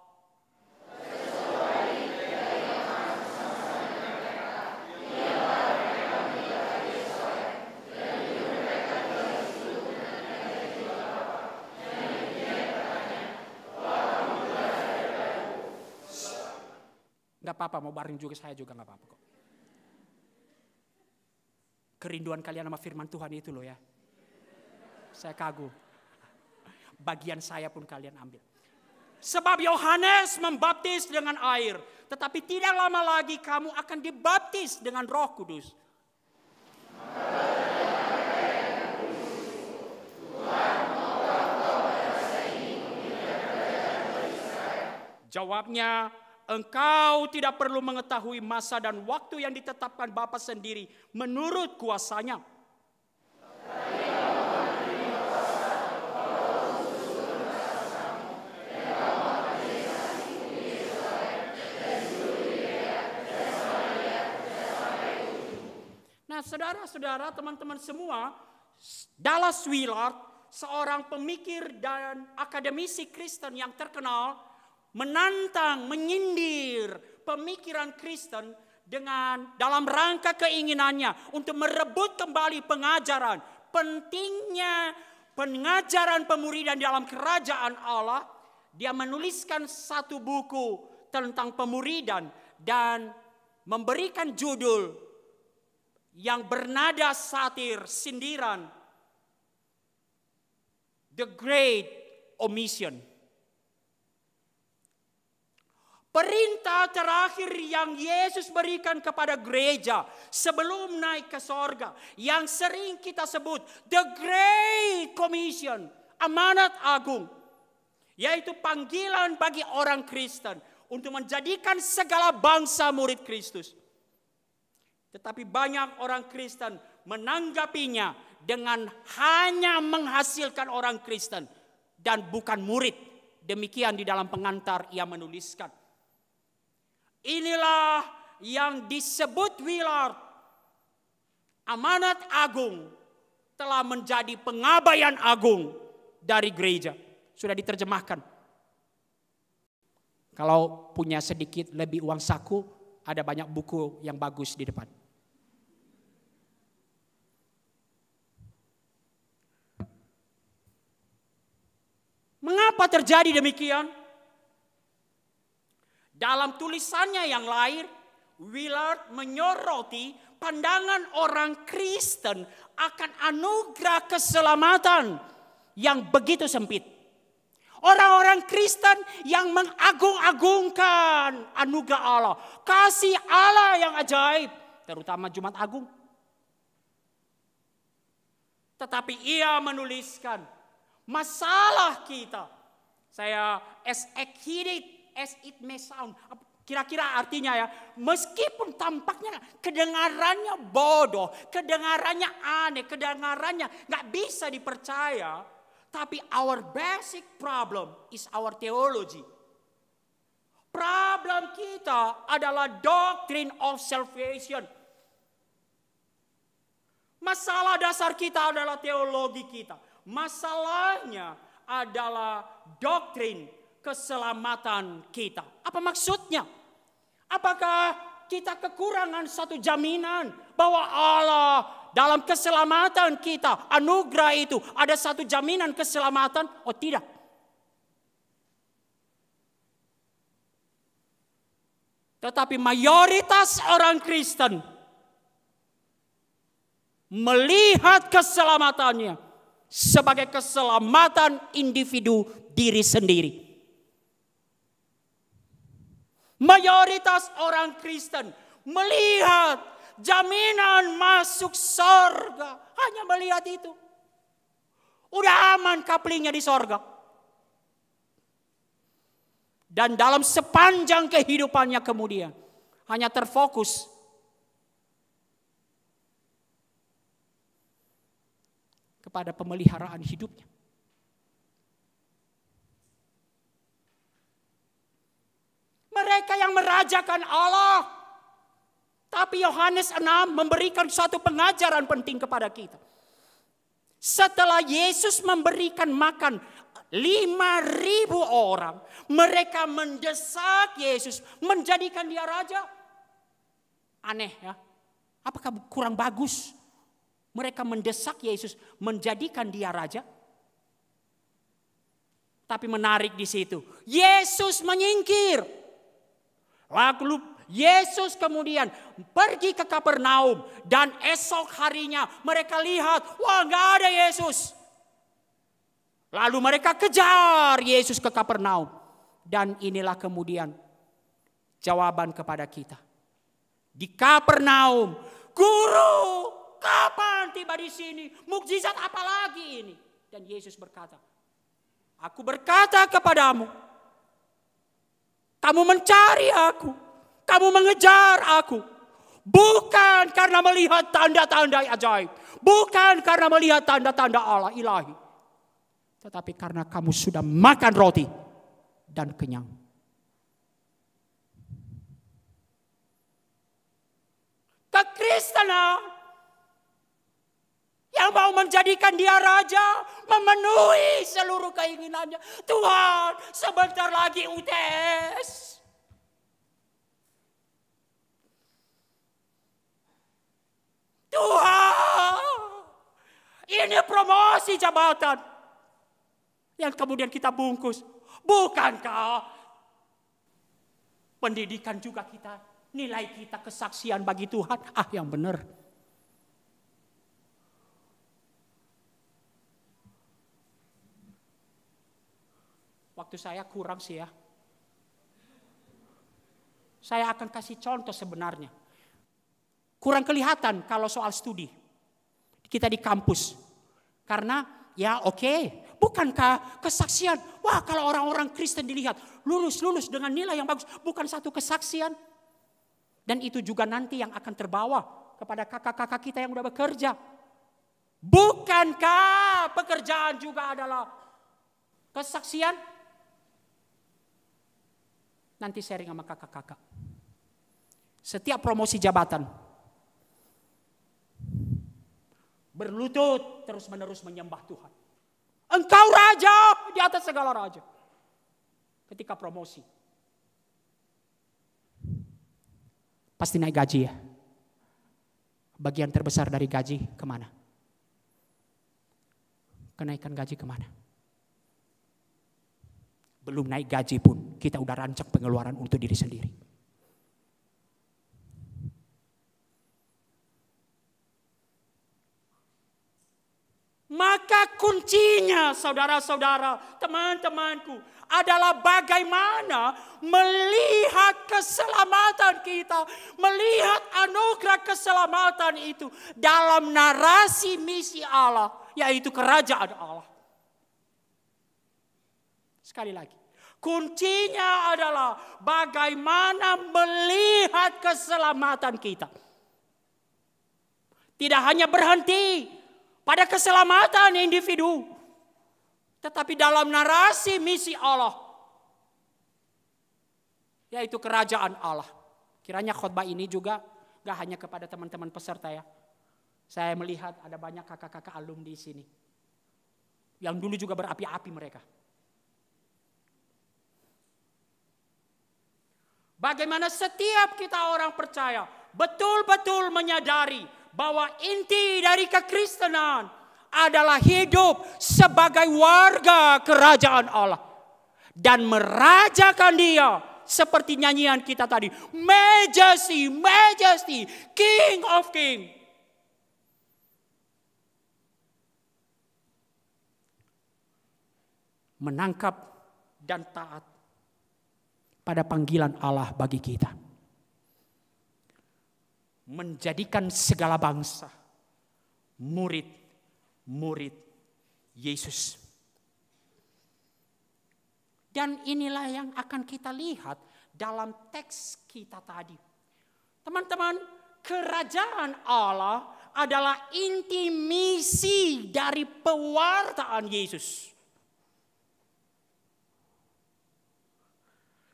Speaker 8: Gak apa-apa, mau bareng juga saya juga gak apa-apa kok. Kerinduan kalian sama firman Tuhan itu loh ya. Saya kagum. Bagian saya pun kalian ambil. Sebab Yohanes membaptis dengan air. Tetapi tidak lama lagi kamu akan dibaptis dengan Roh Kudus. Jawabnya, engkau tidak perlu mengetahui masa dan waktu yang ditetapkan Bapa sendiri menurut kuasanya. Nah, saudara-saudara, teman-teman semua, Dallas Willard, seorang pemikir dan akademisi Kristen yang terkenal, menantang, menyindir pemikiran Kristen dengan dalam rangka keinginannya untuk merebut kembali pengajaran. Pentingnya pengajaran pemuridan dalam kerajaan Allah. Dia menuliskan satu buku tentang pemuridan dan memberikan judul yang bernada satir, sindiran. The Great Omission. Perintah terakhir yang Yesus berikan kepada gereja sebelum naik ke sorga. Yang sering kita sebut The Great Commission. Amanat agung. Yaitu panggilan bagi orang Kristen untuk menjadikan segala bangsa murid Kristus. Tetapi banyak orang Kristen menanggapinya dengan hanya menghasilkan orang Kristen. Dan bukan murid. Demikian di dalam pengantar ia menuliskan. Inilah yang disebut Willard. Amanat agung telah menjadi pengabaian agung dari gereja. Sudah diterjemahkan. Kalau punya sedikit lebih uang saku, ada banyak buku yang bagus di depan. Mengapa terjadi demikian? Dalam tulisannya yang lain, Willard menyoroti pandangan orang Kristen akan anugerah keselamatan yang begitu sempit. Orang-orang Kristen yang mengagung-agungkan anugerah Allah, kasih Allah yang ajaib, terutama Jumat Agung. Tetapi ia menuliskan masalah kita. Saya as it may sound. Kira-kira artinya ya, meskipun tampaknya kedengarannya bodoh, kedengarannya aneh, kedengarannya gak bisa dipercaya. Tapi our basic problem is our theology. Problem kita adalah doctrine of salvation. Masalah dasar kita adalah teologi kita. Masalahnya adalah doktrin keselamatan kita. Apa maksudnya? Apakah kita kekurangan satu jaminan bahwa Allah dalam keselamatan kita, anugerah itu, ada satu jaminan keselamatan? Oh tidak. Tetapi mayoritas orang Kristen melihat keselamatannya sebagai keselamatan individu diri sendiri. Mayoritas orang Kristen melihat jaminan masuk surga, hanya melihat itu. Udah aman kaplingnya di surga. Dan dalam sepanjang kehidupannya kemudian hanya terfokus kepada pemeliharaan hidupnya. Mereka yang merajakan Allah. Tapi Yohanes 6 memberikan suatu pengajaran penting kepada kita. Setelah Yesus memberikan makan 5.000 orang, mereka mendesak Yesus, menjadikan dia raja. Aneh ya. Apakah kurang bagus mereka mendesak Yesus, menjadikan dia raja? Tapi menarik di situ, Yesus menyingkir. Lalu Yesus kemudian pergi ke Kapernaum dan esok harinya mereka lihat, wah nggak ada Yesus. Lalu mereka kejar Yesus ke Kapernaum. Dan inilah kemudian jawaban kepada kita. Di Kapernaum, Guru, kapan tiba di sini? Mukjizat apa lagi ini? Dan Yesus berkata, aku berkata kepadamu, kamu mencari aku, kamu mengejar aku. Bukan karena melihat tanda-tanda ajaib. Bukan karena melihat tanda-tanda Allah ilahi. Tetapi karena kamu sudah makan roti dan kenyang. Kekristenan yang mau menjadikan dia raja, memenuhi seluruh keinginannya. Tuhan, sebentar lagi UTS. Tuhan, ini promosi jabatan yang kemudian kita bungkus. Bukankah pendidikan juga kita, nilai kita, kesaksian bagi Tuhan? Ah, yang benar. Waktu saya kurang sih ya. Saya akan kasih contoh sebenarnya. Kurang kelihatan kalau soal studi. Kita di kampus. Karena ya oke. Bukankah kesaksian? Wah, kalau orang-orang Kristen dilihat lulus dengan nilai yang bagus. Bukan satu kesaksian. Dan itu juga nanti yang akan terbawa kepada kakak-kakak kita yang udah bekerja. Bukankah pekerjaan juga adalah kesaksian? Nanti sharing sama kakak-kakak. Setiap promosi jabatan, berlutut terus-menerus menyembah Tuhan. Engkau raja di atas segala raja. Ketika promosi, pasti naik gaji ya. Bagian terbesar dari gaji kemana? Kenaikan gaji kemana? Belum naik gaji pun kita udah rancang pengeluaran untuk diri sendiri. Maka kuncinya saudara-saudara, teman-temanku, adalah bagaimana melihat keselamatan kita, melihat anugerah keselamatan itu dalam narasi misi Allah, yaitu kerajaan Allah. Sekali lagi, kuncinya adalah bagaimana melihat keselamatan kita. Tidak hanya berhenti pada keselamatan individu, tetapi dalam narasi misi Allah, yaitu kerajaan Allah. Kiranya khotbah ini juga gak hanya kepada teman-teman peserta ya. Saya melihat ada banyak kakak-kakak alumni di sini, yang dulu juga berapi-api mereka. Bagaimana setiap kita orang percaya betul-betul menyadari bahwa inti dari kekristenan adalah hidup sebagai warga kerajaan Allah. Dan merajakan dia seperti nyanyian kita tadi. Majesty, Majesty, King of King. Menangkap dan taat pada panggilan Allah bagi kita. Menjadikan segala bangsa murid Yesus. Dan inilah yang akan kita lihat dalam teks kita tadi. Teman-teman, kerajaan Allah adalah inti misi dari pewartaan Yesus.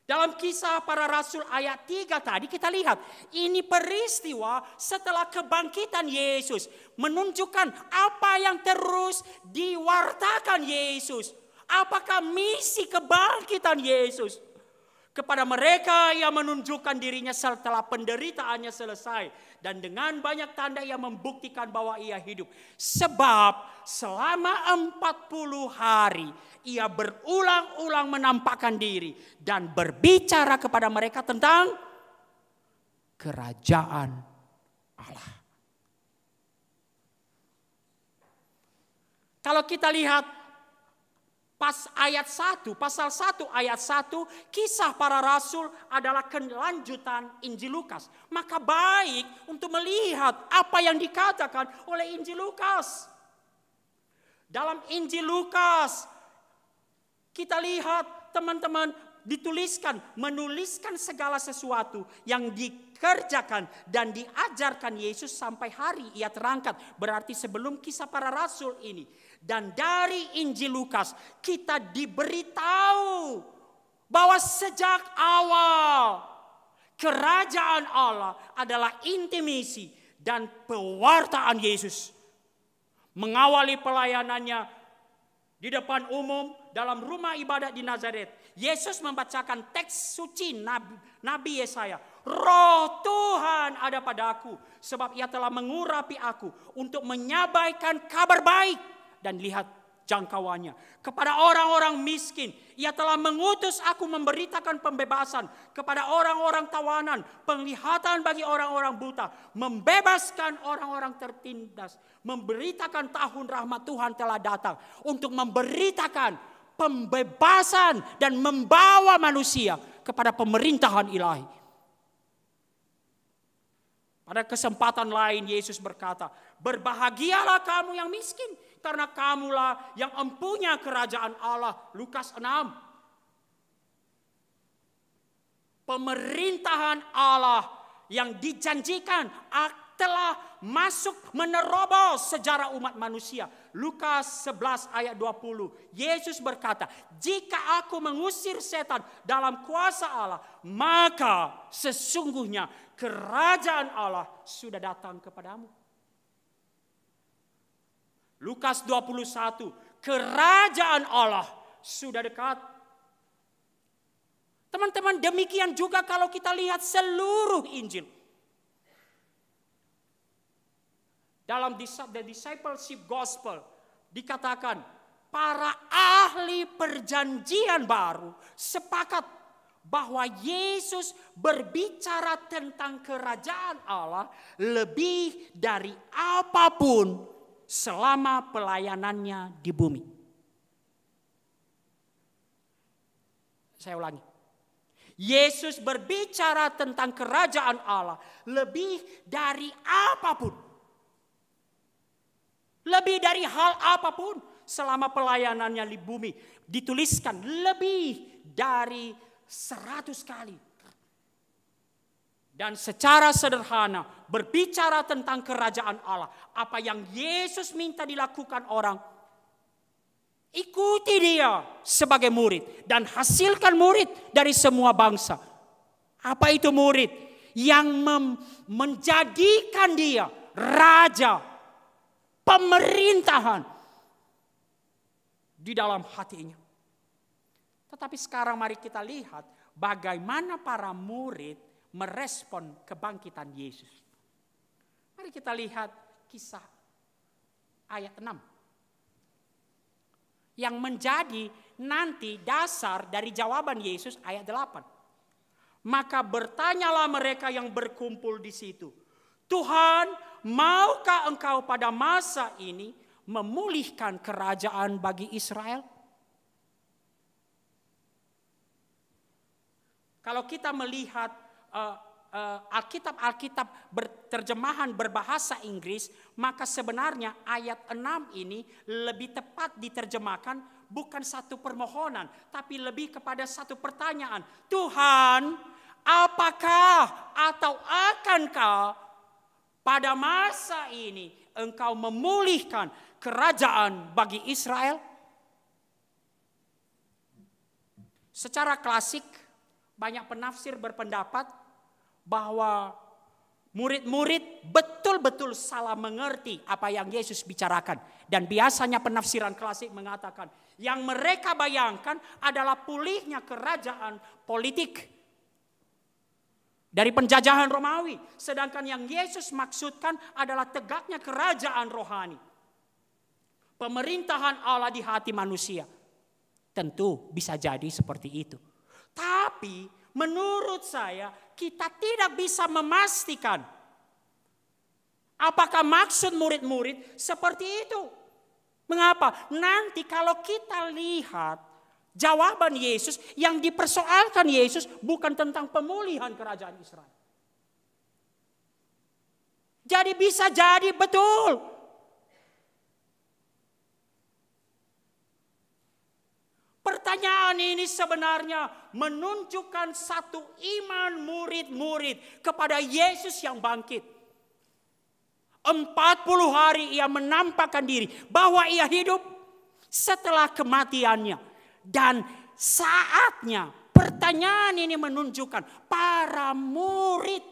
Speaker 8: Dalam Kisah Para Rasul ayat 3 tadi kita lihat, ini peristiwa setelah kebangkitan Yesus, menunjukkan apa yang terus diwartakan Yesus. Apakah misi kebangkitan Yesus? Kepada mereka yang menunjukkan dirinya setelah penderitaannya selesai. Dan dengan banyak tanda yang membuktikan bahwa ia hidup. Sebab selama 40 hari ia berulang-ulang menampakkan diri. Dan berbicara kepada mereka tentang kerajaan Allah. Kalau kita lihat pasal 1 ayat 1, Kisah Para Rasul adalah kelanjutan Injil Lukas. Maka baik untuk melihat apa yang dikatakan oleh Injil Lukas. Dalam Injil Lukas kita lihat teman-teman menuliskan segala sesuatu yang dikerjakan dan diajarkan Yesus sampai hari ia terangkat. Berarti sebelum Kisah Para Rasul ini. Dan dari Injil Lukas kita diberitahu bahwa sejak awal kerajaan Allah adalah inti misi dan pewartaan Yesus. Mengawali pelayanannya di depan umum dalam rumah ibadat di Nazaret. Yesus membacakan teks suci Nabi Yesaya. Roh Tuhan ada padaku sebab ia telah mengurapi aku untuk menyampaikan kabar baik. Dan lihat jangkauannya. Kepada orang-orang miskin. Ia telah mengutus aku memberitakan pembebasan. Kepada orang-orang tawanan. Penglihatan bagi orang-orang buta. Membebaskan orang-orang tertindas. Memberitakan tahun rahmat Tuhan telah datang. Untuk memberitakan pembebasan. Dan membawa manusia kepada pemerintahan ilahi. Pada kesempatan lain Yesus berkata, berbahagialah kamu yang miskin, karena kamulah yang empunya kerajaan Allah. Lukas 6. Pemerintahan Allah yang dijanjikan telah masuk menerobos sejarah umat manusia. Lukas 11 ayat 20. Yesus berkata, jika aku mengusir setan dalam kuasa Allah, maka sesungguhnya kerajaan Allah sudah datang kepadamu. Lukas 21, kerajaan Allah sudah dekat. Teman-teman, demikian juga kalau kita lihat seluruh Injil. Dalam The Discipleship Gospel dikatakan para ahli perjanjian baru sepakat bahwa Yesus berbicara tentang kerajaan Allah lebih dari apapun selama pelayanannya di bumi. Saya ulangi. Yesus berbicara tentang kerajaan Allah lebih dari apapun. Lebih dari hal apapun selama pelayanannya di bumi. Dituliskan lebih dari 100 kali. Dan secara sederhana berbicara tentang kerajaan Allah. Apa yang Yesus minta dilakukan orang. Ikuti dia sebagai murid. Dan hasilkan murid dari semua bangsa. Apa itu murid? Yang menjadikan dia raja. Pemerintahan. Di dalam hatinya. Tetapi sekarang mari kita lihat bagaimana para murid merespon kebangkitan Yesus. Mari kita lihat Kisah ayat 6. Yang menjadi nanti dasar dari jawaban Yesus ayat 8. Maka bertanyalah mereka yang berkumpul di situ, Tuhan, maukah engkau pada masa ini memulihkan kerajaan bagi Israel? Kalau kita melihat Alkitab terjemahan berbahasa Inggris, maka sebenarnya ayat 6 ini lebih tepat diterjemahkan bukan satu permohonan, tapi lebih kepada satu pertanyaan. Tuhan, apakah atau akankah pada masa ini engkau memulihkan kerajaan bagi Israel? Secara klasik, banyak penafsir berpendapat bahwa murid-murid betul-betul salah mengerti apa yang Yesus bicarakan. Dan biasanya penafsiran klasik mengatakan yang mereka bayangkan adalah pulihnya kerajaan politik dari penjajahan Romawi. Sedangkan yang Yesus maksudkan adalah tegaknya kerajaan rohani. Pemerintahan Allah di hati manusia. Tentu bisa jadi seperti itu. Tapi menurut saya kita tidak bisa memastikan apakah maksud murid-murid seperti itu. Mengapa? Nanti kalau kita lihat jawaban Yesus, yang dipersoalkan Yesus bukan tentang pemulihan kerajaan Israel. Jadi bisa jadi betul pertanyaan ini sebenarnya menunjukkan satu iman murid-murid kepada Yesus yang bangkit. 40 hari ia menampakkan diri bahwa ia hidup setelah kematiannya. Dan saatnya pertanyaan ini menunjukkan para murid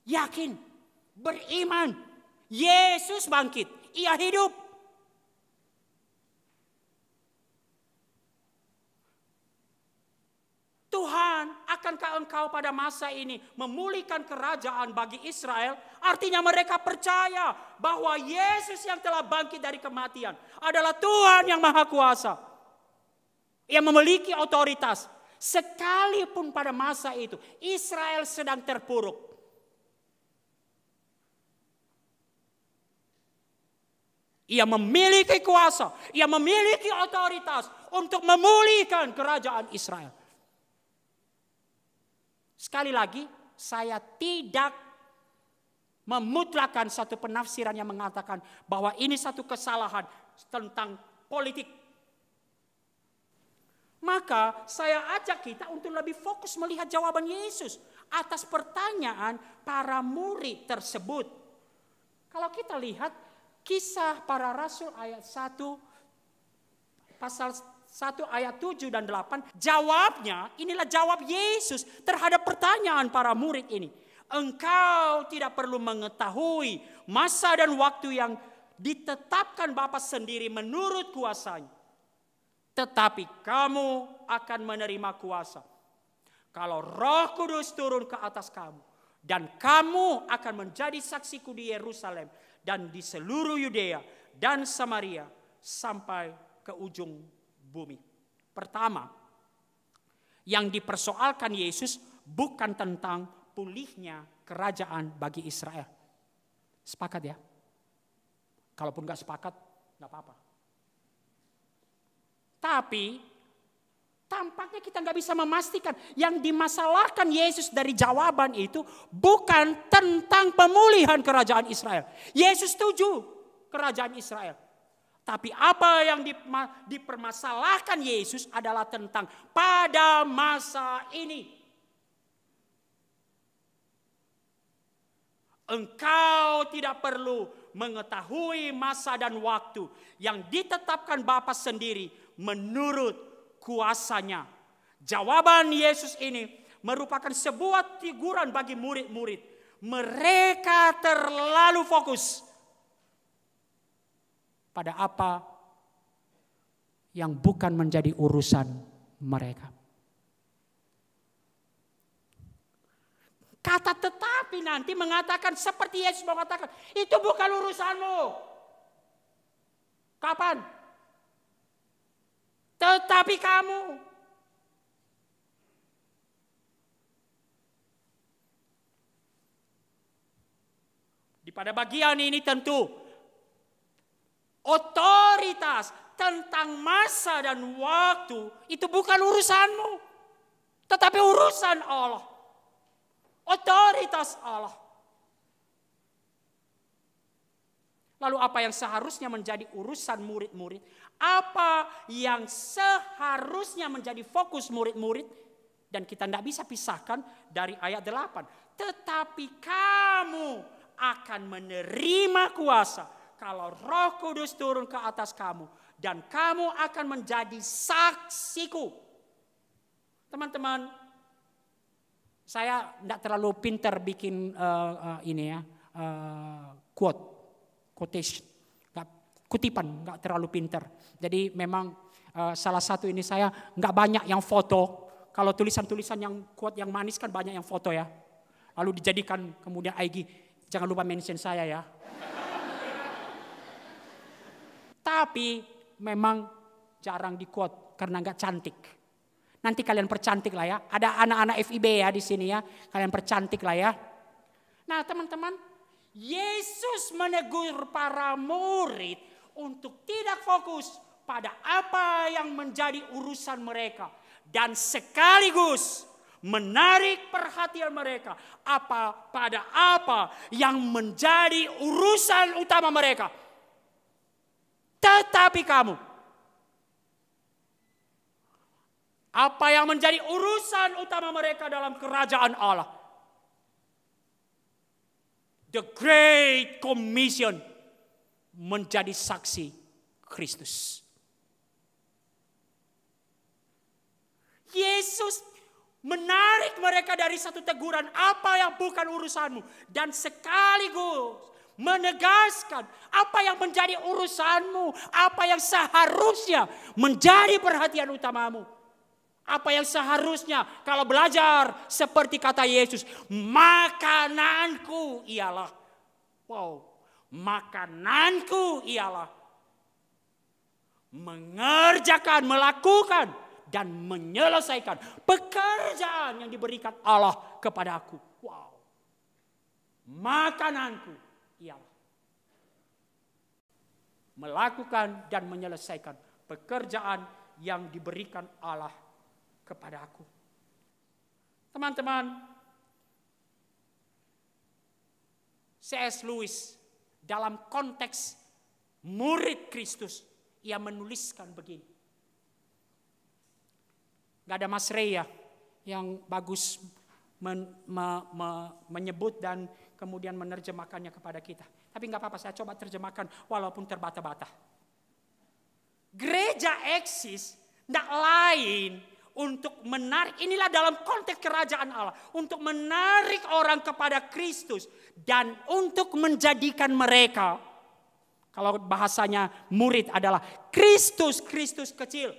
Speaker 8: yakin, beriman. Yesus bangkit, ia hidup. Tuhan, akankah engkau pada masa ini memulihkan kerajaan bagi Israel? Artinya mereka percaya bahwa Yesus yang telah bangkit dari kematian adalah Tuhan yang Maha Kuasa. Yang memiliki otoritas. Sekalipun pada masa itu Israel sedang terpuruk. Ia memiliki kuasa, ia memiliki otoritas untuk memulihkan kerajaan Israel. Sekali lagi, saya tidak memutlakan satu penafsiran yang mengatakan bahwa ini satu kesalahan tentang politik. Maka saya ajak kita untuk lebih fokus melihat jawaban Yesus atas pertanyaan para murid tersebut. Kalau kita lihat Kisah Para Rasul ayat 1, pasal 1 ayat 7 dan 8, jawabnya, inilah jawab Yesus terhadap pertanyaan para murid ini. Engkau tidak perlu mengetahui masa dan waktu yang ditetapkan Bapa sendiri menurut kuasanya. Tetapi kamu akan menerima kuasa kalau Roh Kudus turun ke atas kamu. Dan kamu akan menjadi saksiku di Yerusalem dan di seluruh Yudea dan Samaria sampai ke ujung bumi. Pertama, yang dipersoalkan Yesus bukan tentang pulihnya kerajaan bagi Israel. Sepakat ya? Kalaupun gak sepakat, gak apa-apa. Tapi tampaknya kita gak bisa memastikan yang dimasalahkan Yesus dari jawaban itu bukan tentang pemulihan kerajaan Israel. Yesus setuju kerajaan Israel. Tapi apa yang dipermasalahkan Yesus adalah tentang pada masa ini. Engkau tidak perlu mengetahui masa dan waktu yang ditetapkan Bapa sendiri menurut kuasanya. Jawaban Yesus ini merupakan sebuah teguran bagi murid-murid. Mereka terlalu fokus pada apa yang bukan menjadi urusan mereka. Kata tetapi nanti mengatakan seperti Yesus mengatakan, itu bukan urusanmu. Kapan? Tetapi kamu. Di pada bagian ini tentu otoritas tentang masa dan waktu itu bukan urusanmu, tetapi urusan Allah. Otoritas Allah. Lalu apa yang seharusnya menjadi urusan murid-murid? Apa yang seharusnya menjadi fokus murid-murid? Dan kita tidak bisa pisahkan dari ayat 8. Tetapi kamu akan menerima kuasa kalau Roh Kudus turun ke atas kamu. Dan kamu akan menjadi saksiku. Teman-teman, saya tidak terlalu pintar bikin quotation, kutipan, nggak terlalu pintar. Jadi memang salah satu ini saya nggak banyak yang foto. Kalau tulisan-tulisan yang quote yang manis kan banyak yang foto ya. Lalu dijadikan kemudian IG, jangan lupa mention saya ya. Tapi memang jarang di quote karena nggak cantik. Nanti kalian percantik lah ya. Ada anak-anak FIB ya di sini ya. Kalian percantik lah ya. Nah teman-teman, Yesus menegur para murid untuk tidak fokus pada apa yang menjadi urusan mereka. Dan sekaligus menarik perhatian mereka pada apa yang menjadi urusan utama mereka. Tetapi kamu, apa yang menjadi urusan utama mereka dalam kerajaan Allah? The Great Commission, menjadi saksi Kristus. Yesus menarik mereka dari satu teguran apa yang bukan urusanmu. Dan sekaligus menegaskan apa yang menjadi urusanmu. Apa yang seharusnya menjadi perhatian utamamu. Apa yang seharusnya kalau belajar seperti kata Yesus, makananku ialah, makananku ialah mengerjakan, melakukan dan menyelesaikan pekerjaan yang diberikan Allah kepada aku. Makananku ialah melakukan dan menyelesaikan pekerjaan yang diberikan Allah kepada aku. Teman-teman, C.S. Lewis dalam konteks murid Kristus, ia menuliskan begini. Gak ada Mas Ray ya yang bagus menyebut dan kemudian menerjemahkannya kepada kita. Tapi gak apa-apa, saya coba terjemahkan walaupun terbata-bata. Gereja eksis tidak lain untuk menarik, inilah dalam konteks kerajaan Allah, untuk menarik orang kepada Kristus dan untuk menjadikan mereka, kalau bahasanya murid adalah Kristus kecil.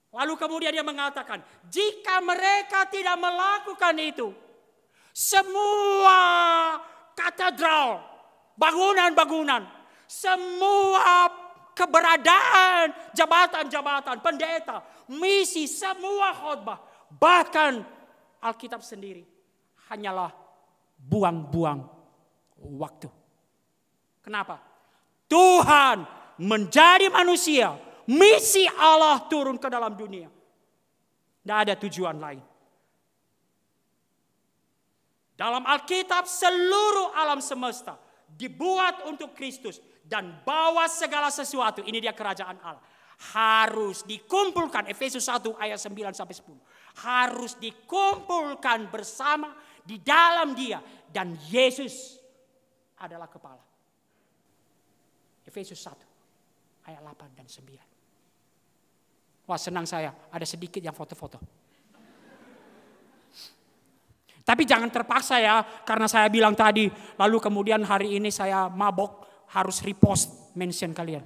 Speaker 8: Lalu kemudian dia mengatakan, jika mereka tidak melakukan itu, semua katedral, bangunan-bangunan, semua keberadaan jabatan-jabatan, pendeta, misi, semua khotbah, bahkan Alkitab sendiri hanyalah buang-buang waktu. Kenapa? Tuhan menjadi manusia, misi Allah turun ke dalam dunia. Tidak ada tujuan lain. Dalam Alkitab seluruh alam semesta dibuat untuk Kristus. Dan bawa segala sesuatu, ini dia kerajaan Allah. Harus dikumpulkan, Efesus 1 ayat 9 sampai 10. Harus dikumpulkan bersama di dalam dia. Dan Yesus adalah kepala. Efesus 1 ayat 8 dan 9. Wah senang saya, ada sedikit yang foto-foto. Tapi jangan terpaksa ya, karena saya bilang tadi, lalu kemudian hari ini saya mabok, harus repost mention kalian.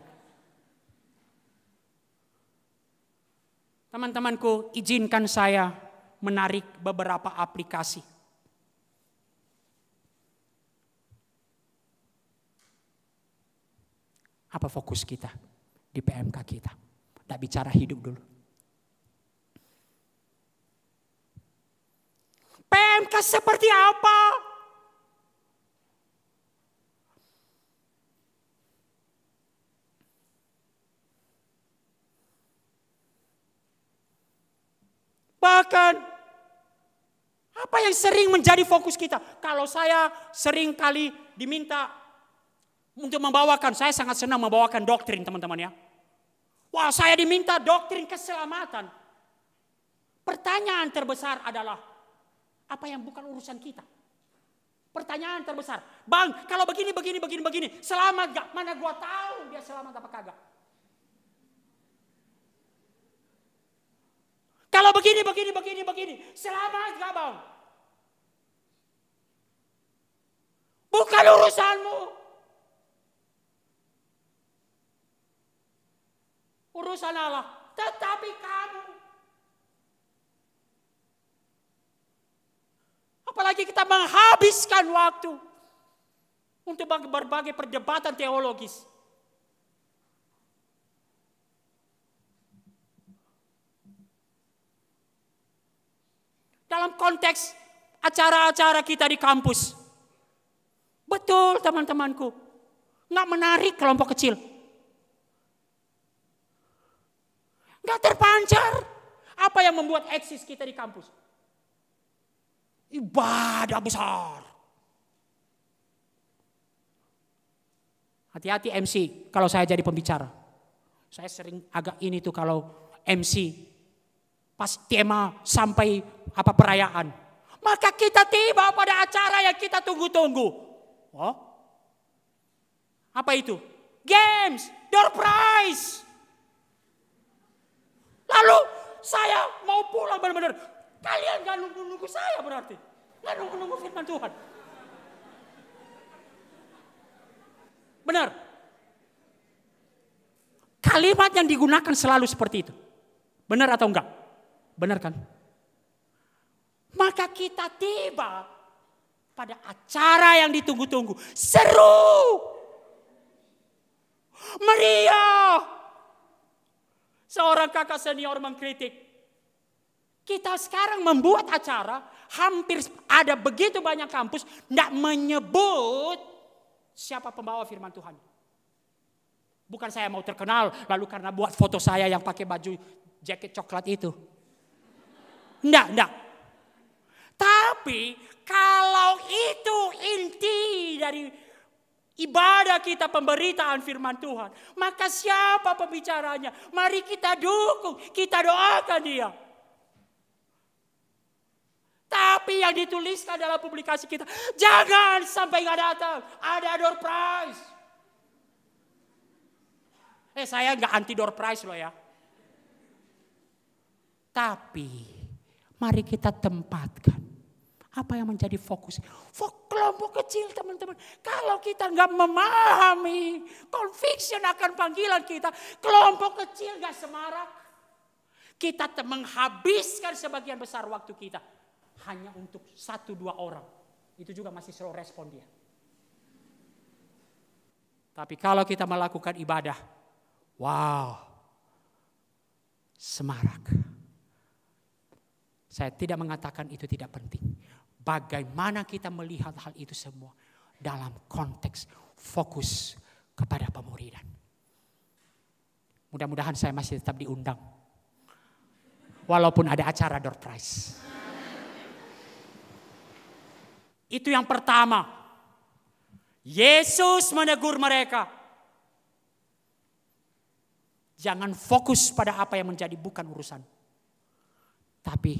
Speaker 8: Teman-temanku, izinkan saya menarik beberapa aplikasi. Apa fokus kita di PMK kita? Tidak bicara hidup dulu. PMK seperti apa? Bahkan apa yang sering menjadi fokus kita? Kalau saya sering kali diminta untuk membawakan, saya sangat senang membawakan doktrin teman-teman ya. Wah, saya diminta doktrin keselamatan. Pertanyaan terbesar adalah, apa yang bukan urusan kita? Pertanyaan terbesar, Bang, kalau begini, selamat gak? Mana gua tahu dia selamat apa kagak? Kalau begini, selamat gak Bang? Bukan urusanmu. Urusan Allah, tetapi kamu. Apalagi kita menghabiskan waktu untuk berbagai perdebatan teologis. Dalam konteks acara-acara kita di kampus. Betul teman-temanku. Nggak menarik kelompok kecil. Nggak terpancar. Apa yang membuat eksis kita di kampus? Ibadah besar. Hati-hati MC kalau saya jadi pembicara. Saya sering agak ini tuh kalau MC pas tema sampai apa perayaan. Maka kita tiba pada acara yang kita tunggu-tunggu. Oh? Apa itu? Games, door prize. Lalu saya mau pulang benar-benar. Kalian gak nunggu-nunggu saya berarti. Gak nunggu-nunggu firman Tuhan. Benar. Kalimat yang digunakan selalu seperti itu. Benar atau enggak? Benar kan? Maka kita tiba pada acara yang ditunggu-tunggu. Seru. Meriah. Seorang kakak senior mengkritik. Kita sekarang membuat acara, hampir ada begitu banyak kampus, tidak menyebut siapa pembawa firman Tuhan. Bukan saya mau terkenal, lalu karena buat foto saya yang pakai baju jaket coklat itu. Enggak. Tapi kalau itu inti dari ibadah kita pemberitaan firman Tuhan, maka siapa pembicaranya? Mari kita dukung, kita doakan dia. Tapi yang dituliskan dalam publikasi kita, jangan sampai gak datang, ada door prize. Saya gak anti door prize loh ya. Tapi mari kita tempatkan apa yang menjadi fokus. Kelompok kecil teman-teman. Kalau kita gak memahami conviction akan panggilan kita, kelompok kecil gak semarak. Kita menghabiskan sebagian besar waktu kita hanya untuk 1-2 orang. Itu juga masih slow respon dia. Tapi kalau kita melakukan ibadah, wow, semarak. Saya tidak mengatakan itu tidak penting. Bagaimana kita melihat hal itu semua dalam konteks fokus kepada pemuridan. Mudah-mudahan saya masih tetap diundang. Walaupun ada acara door prize. Itu yang pertama. Yesus menegur mereka. Jangan fokus pada apa yang menjadi bukan urusan. Tapi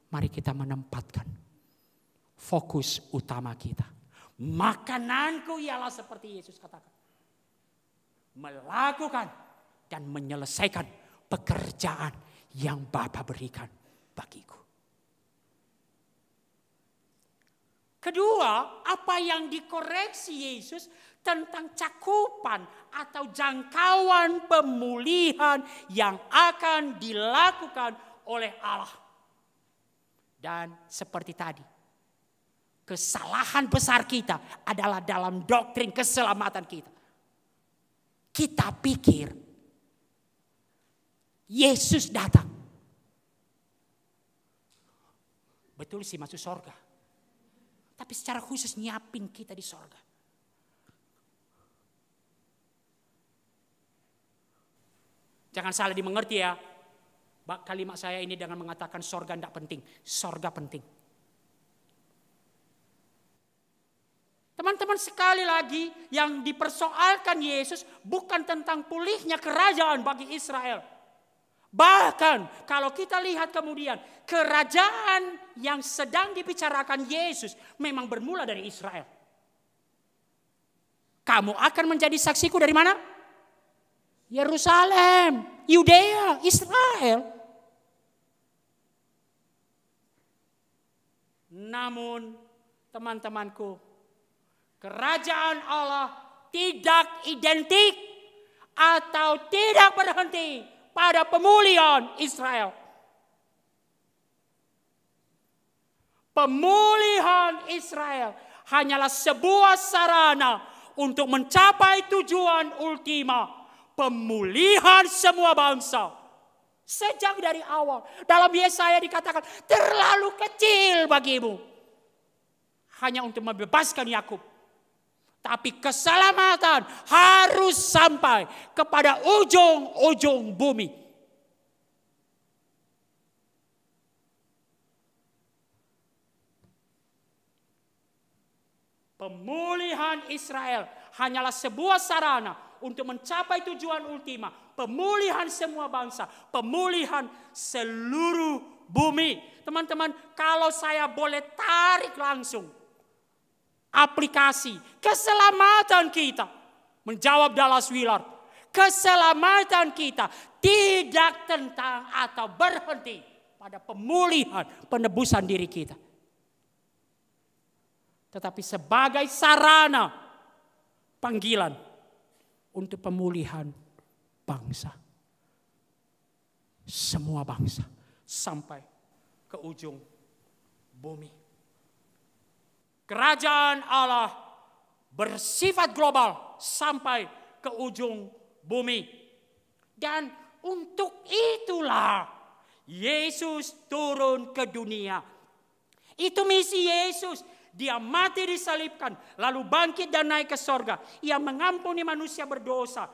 Speaker 8: mari kita menempatkan fokus utama kita. Makananku ialah seperti Yesus katakan. Melakukan dan menyelesaikan pekerjaan yang Bapa berikan bagiku. Kedua, apa yang dikoreksi Yesus tentang cakupan atau jangkauan pemulihan yang akan dilakukan oleh Allah. Dan seperti tadi, kesalahan besar kita adalah dalam doktrin keselamatan kita. kita pikir Yesus datang. Betul sih masuk sorga. Tapi secara khusus nyiapin kita di sorga. Jangan salah dimengerti ya. Kalimat saya ini dengan mengatakan sorga tidak penting. Sorga penting. Teman-teman, sekali lagi yang dipersoalkan Yesus bukan tentang pulihnya kerajaan bagi Israel. Bahkan kalau kita lihat kemudian kerajaan yang sedang dibicarakan Yesus memang bermula dari Israel. Kamu akan menjadi saksiku dari mana? Yerusalem, Yudea, Israel. Namun teman-temanku, kerajaan Allah tidak identik atau tidak berhenti pada pemulihan Israel. Pemulihan Israel hanyalah sebuah sarana untuk mencapai tujuan ultima, pemulihan semua bangsa. Sejak dari awal dalam Yesaya dikatakan terlalu kecil bagimu hanya untuk membebaskan Yakub. Tapi keselamatan harus sampai kepada ujung-ujung bumi. Pemulihan Israel hanyalah sebuah sarana untuk mencapai tujuan ultima. Pemulihan semua bangsa. Pemulihan seluruh bumi. Teman-teman, kalau saya boleh tarik langsung aplikasi keselamatan kita. Menjawab Dallas Willard. Keselamatan kita tidak tentang atau berhenti pada pemulihan penebusan diri kita. Tetapi sebagai sarana panggilan untuk pemulihan bangsa. Semua bangsa sampai ke ujung bumi. Kerajaan Allah bersifat global sampai ke ujung bumi. Dan untuk itulah Yesus turun ke dunia. Itu misi Yesus. Dia mati disalibkan, lalu bangkit dan naik ke sorga. Ia mengampuni manusia berdosa,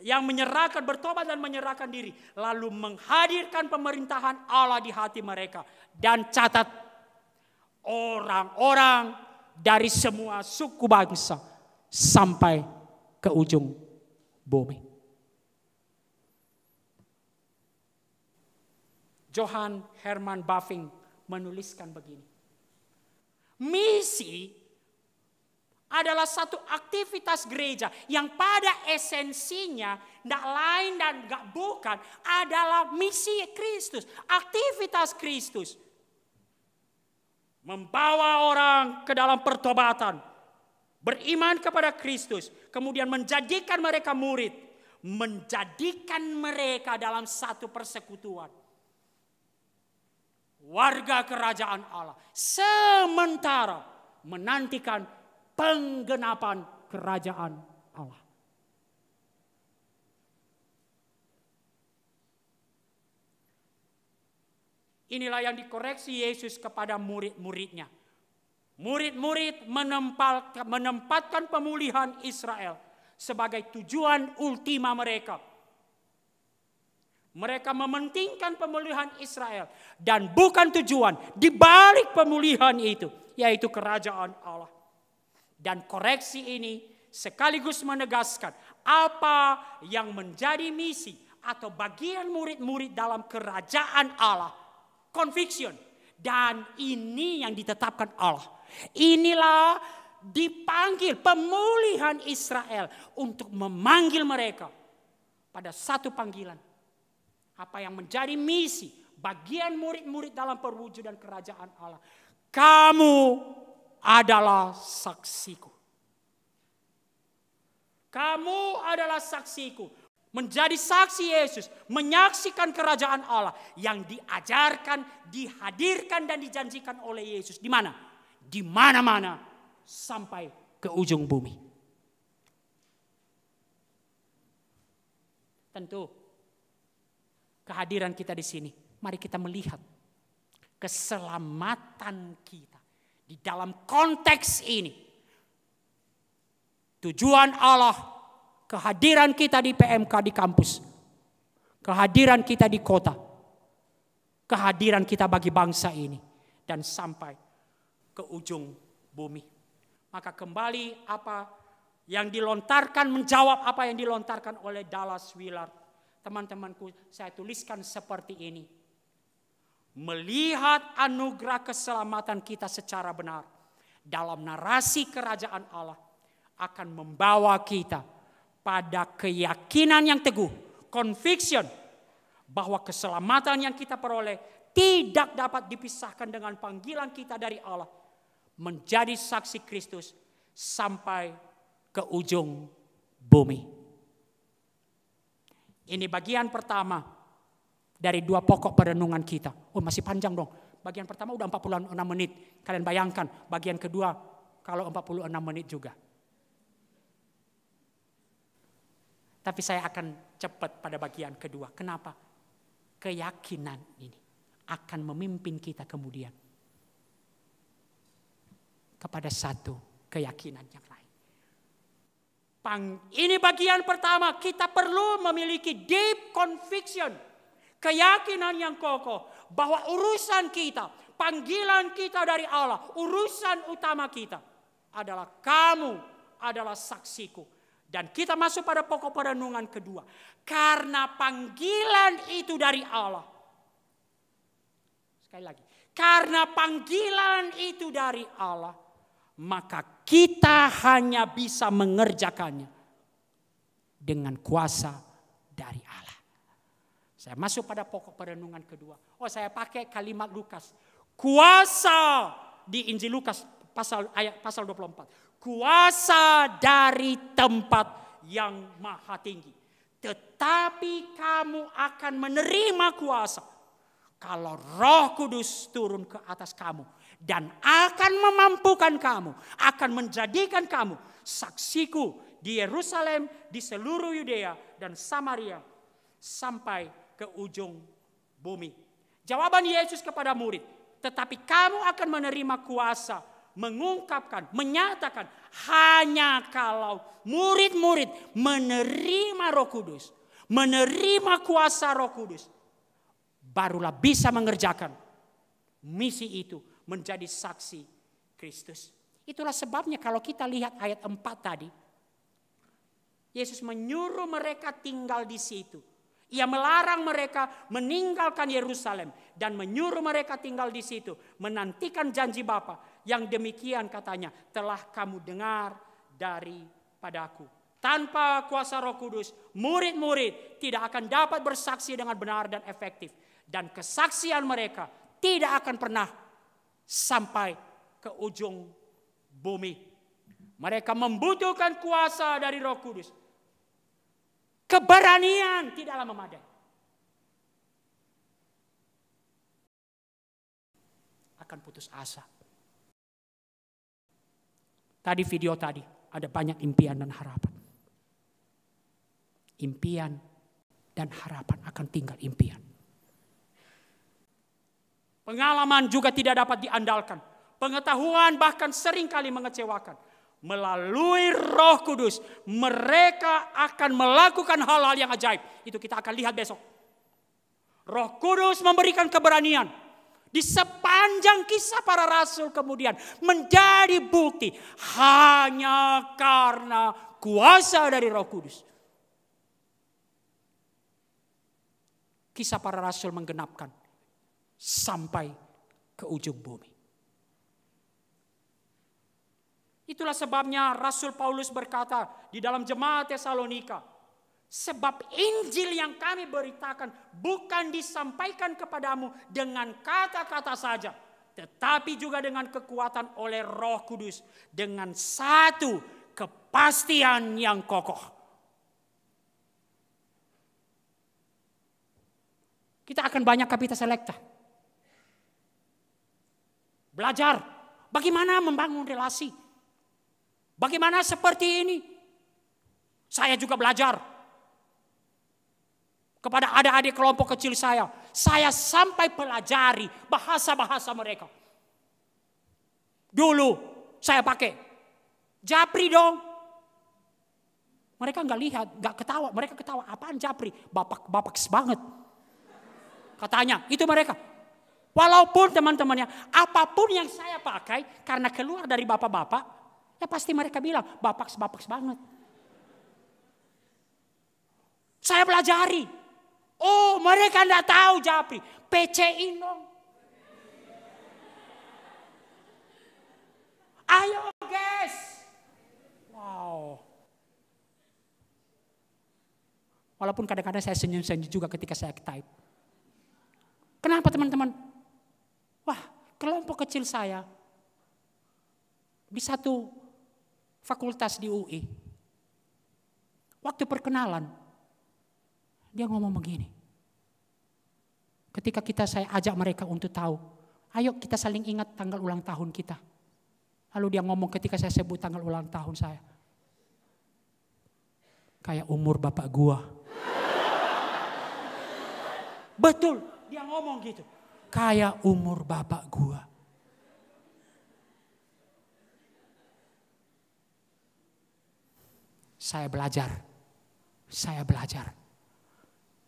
Speaker 8: yang menyerahkan, bertobat dan menyerahkan diri. Lalu menghadirkan pemerintahan Allah di hati mereka. Dan catat, orang-orang dari semua suku bangsa sampai ke ujung bumi. Johann Hermann Bavinck menuliskan begini. Misi adalah satu aktivitas gereja yang pada esensinya tidak lain dan tidak bukan adalah misi Kristus, aktivitas Kristus. Membawa orang ke dalam pertobatan, beriman kepada Kristus, kemudian menjadikan mereka murid, menjadikan mereka dalam satu persekutuan. Warga kerajaan Allah sementara menantikan penggenapan kerajaan Allah. Inilah yang dikoreksi Yesus kepada murid-muridnya. Murid-murid menempatkan pemulihan Israel sebagai tujuan ultima mereka. Mereka mementingkan pemulihan Israel dan bukan tujuan di balik pemulihan itu, yaitu kerajaan Allah. Dan koreksi ini sekaligus menegaskan apa yang menjadi misi atau bagian murid-murid dalam kerajaan Allah. Conviction. Dan ini yang ditetapkan Allah. Inilah dipanggil pemulihan Israel untuk memanggil mereka pada satu panggilan. Apa yang menjadi misi bagian murid-murid dalam perwujudan kerajaan Allah. Kamu adalah saksiku. Kamu adalah saksiku. Menjadi saksi Yesus, menyaksikan kerajaan Allah yang diajarkan, dihadirkan dan dijanjikan oleh Yesus. Di mana? Di mana-mana sampai ke ujung bumi. tentu kehadiran kita di sini, mari kita melihat keselamatan kita di dalam konteks ini. Tujuan Allah, kehadiran kita di PMK di kampus, kehadiran kita di kota, kehadiran kita bagi bangsa ini, dan sampai ke ujung bumi. Maka kembali apa yang dilontarkan, menjawab apa yang dilontarkan oleh Dallas Willard. Teman-temanku, saya tuliskan seperti ini. Melihat anugerah keselamatan kita secara benar dalam narasi kerajaan Allah akan membawa kita pada keyakinan yang teguh, conviction, bahwa keselamatan yang kita peroleh tidak dapat dipisahkan dengan panggilan kita dari Allah menjadi saksi Kristus sampai ke ujung bumi. Ini bagian pertama dari 2 pokok perenungan kita. Oh, masih panjang dong. Bagian pertama udah 46 menit. Kalian bayangkan bagian kedua kalau 46 menit juga. Tapi saya akan cepat pada bagian kedua. Kenapa? Keyakinan ini akan memimpin kita kemudian kepada satu keyakinan yang lain. Ini bagian pertama, kita perlu memiliki deep conviction, keyakinan yang kokoh bahwa urusan kita, panggilan kita dari Allah, urusan utama kita adalah kamu adalah saksiku. Dan kita masuk pada pokok perenungan kedua. Karena panggilan itu dari Allah. Sekali lagi. Karena panggilan itu dari Allah, maka kita hanya bisa mengerjakannya dengan kuasa dari Allah. Saya masuk pada pokok perenungan kedua. Oh, saya pakai kalimat Lukas. Kuasa di Injil Lukas pasal 24. Kuasa dari tempat yang maha tinggi. Tetapi kamu akan menerima kuasa kalau Roh Kudus turun ke atas kamu. Dan akan memampukan kamu, akan menjadikan kamu saksiku di Yerusalem, di seluruh Yudea dan Samaria, sampai ke ujung bumi. Jawaban Yesus kepada murid, tetapi kamu akan menerima kuasa, mengungkapkan, menyatakan, hanya kalau murid-murid menerima Roh Kudus, menerima kuasa Roh Kudus, barulah bisa mengerjakan misi itu, menjadi saksi Kristus. Itulah sebabnya kalau kita lihat ayat 4 tadi, Yesus menyuruh mereka tinggal di situ. Ia melarang mereka meninggalkan Yerusalem dan menyuruh mereka tinggal di situ, menantikan janji Bapa yang demikian katanya telah kamu dengar daripadaku. Tanpa kuasa Roh Kudus, murid-murid tidak akan dapat bersaksi dengan benar dan efektif, dan kesaksian mereka tidak akan pernah sampai ke ujung bumi. Mereka membutuhkan kuasa dari Roh Kudus. Keberanian tidaklah memadai. Akan putus asa. Tadi video tadi ada banyak impian dan harapan. Impian dan harapan akan tinggal impian. Pengalaman juga tidak dapat diandalkan. Pengetahuan bahkan seringkali mengecewakan. Melalui Roh Kudus, mereka akan melakukan hal-hal yang ajaib. Itu kita akan lihat besok. Roh Kudus memberikan keberanian. Di sepanjang kisah para rasul kemudian menjadi bukti hanya karena kuasa dari Roh Kudus. Kisah para rasul menggenapkan sampai ke ujung bumi. Itulah sebabnya Rasul Paulus berkata di dalam jemaat Tesalonika, sebab Injil yang kami beritakan bukan disampaikan kepadamu dengan kata-kata saja, tetapi juga dengan kekuatan oleh Roh Kudus, dengan satu kepastian yang kokoh. Kita akan banyak kapita selekta. Belajar bagaimana membangun relasi. Bagaimana seperti ini. Saya juga belajar. kepada adik-adik kelompok kecil saya sampai pelajari bahasa-bahasa mereka. Dulu saya pakai japri dong. Mereka nggak lihat, nggak ketawa. Mereka ketawa, apaan japri? Bapak banget. Katanya, itu mereka. Walaupun teman-temannya, apapun yang saya pakai, karena keluar dari bapak-bapak, ya pasti mereka bilang, bapak banget. Saya pelajari. Oh, mereka nggak tahu japri. PC-in dong. Ayo guys. Wow. Walaupun kadang-kadang saya senyum-senyum juga ketika saya type. Kenapa teman-teman? Wah, kelompok kecil saya di satu fakultas di UI. Waktu perkenalan, dia ngomong begini. Ketika saya ajak mereka untuk tahu, ayo kita saling ingat tanggal ulang tahun kita. Lalu dia ngomong ketika saya sebut tanggal ulang tahun saya. Kayak umur bapak gua. Betul, dia ngomong gitu. Kayak umur bapak gua. Saya belajar.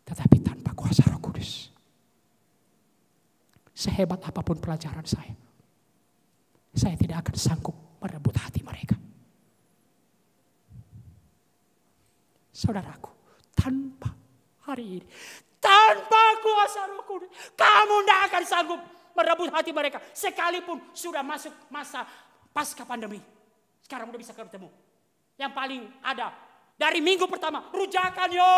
Speaker 8: Tetapi tanpa kuasa Roh Kudus. Sehebat apapun pelajaran saya tidak akan sanggup merebut hati mereka. Saudaraku, tanpa hari ini, tanpa kuasa Roh Kudus, kamu tidak akan sanggup merebut hati mereka. Sekalipun sudah masuk masa pasca pandemi. Sekarang udah bisa ketemu. Yang paling ada dari minggu pertama, rujakan yo.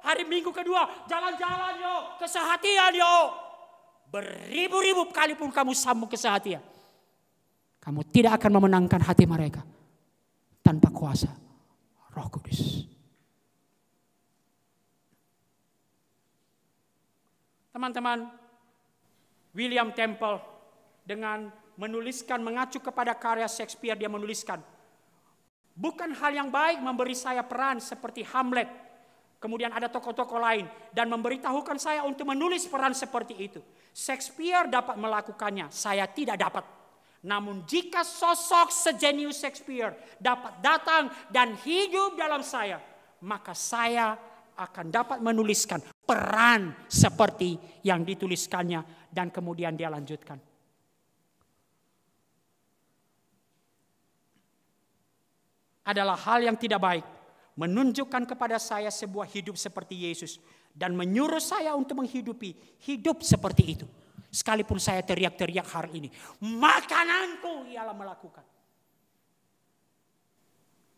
Speaker 8: Hari minggu kedua, jalan-jalan yo. Kesehatian yo. Beribu-ribu kali pun kamu sambung kesehatian. Kamu tidak akan memenangkan hati mereka tanpa kuasa Roh Kudus. Teman-teman, William Temple dengan mengacu kepada karya Shakespeare, dia menuliskan, bukan hal yang baik memberi saya peran seperti Hamlet, kemudian ada tokoh-tokoh lain, dan memberitahukan saya untuk menulis peran seperti itu. Shakespeare dapat melakukannya, saya tidak dapat. Namun jika sosok sejenius Shakespeare dapat datang dan hidup dalam saya, maka saya akan dapat menuliskan peran seperti yang dituliskannya. Dan kemudian dia lanjutkan. Adalah hal yang tidak baik menunjukkan kepada saya sebuah hidup seperti Yesus dan menyuruh saya untuk menghidupi hidup seperti itu. Sekalipun saya teriak-teriak hari ini, makananku ialah melakukan.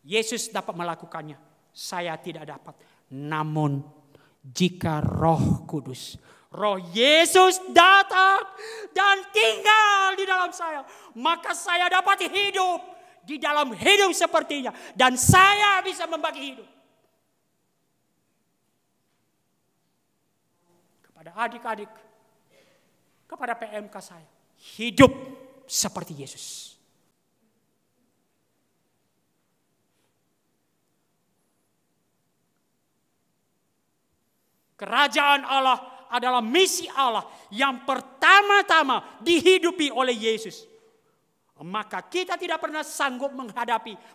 Speaker 8: Yesus dapat melakukannya, saya tidak dapat. Namun jika Roh Kudus, Roh Yesus datang dan tinggal di dalam saya, maka saya dapat hidup di dalam hidup sepertinya. Dan saya bisa membagi hidup kepada adik-adik, kepada PMK saya. Hidup seperti Yesus. Kerajaan Allah adalah misi Allah yang pertama-tama dihidupi oleh Yesus. Maka kita tidak pernah sanggup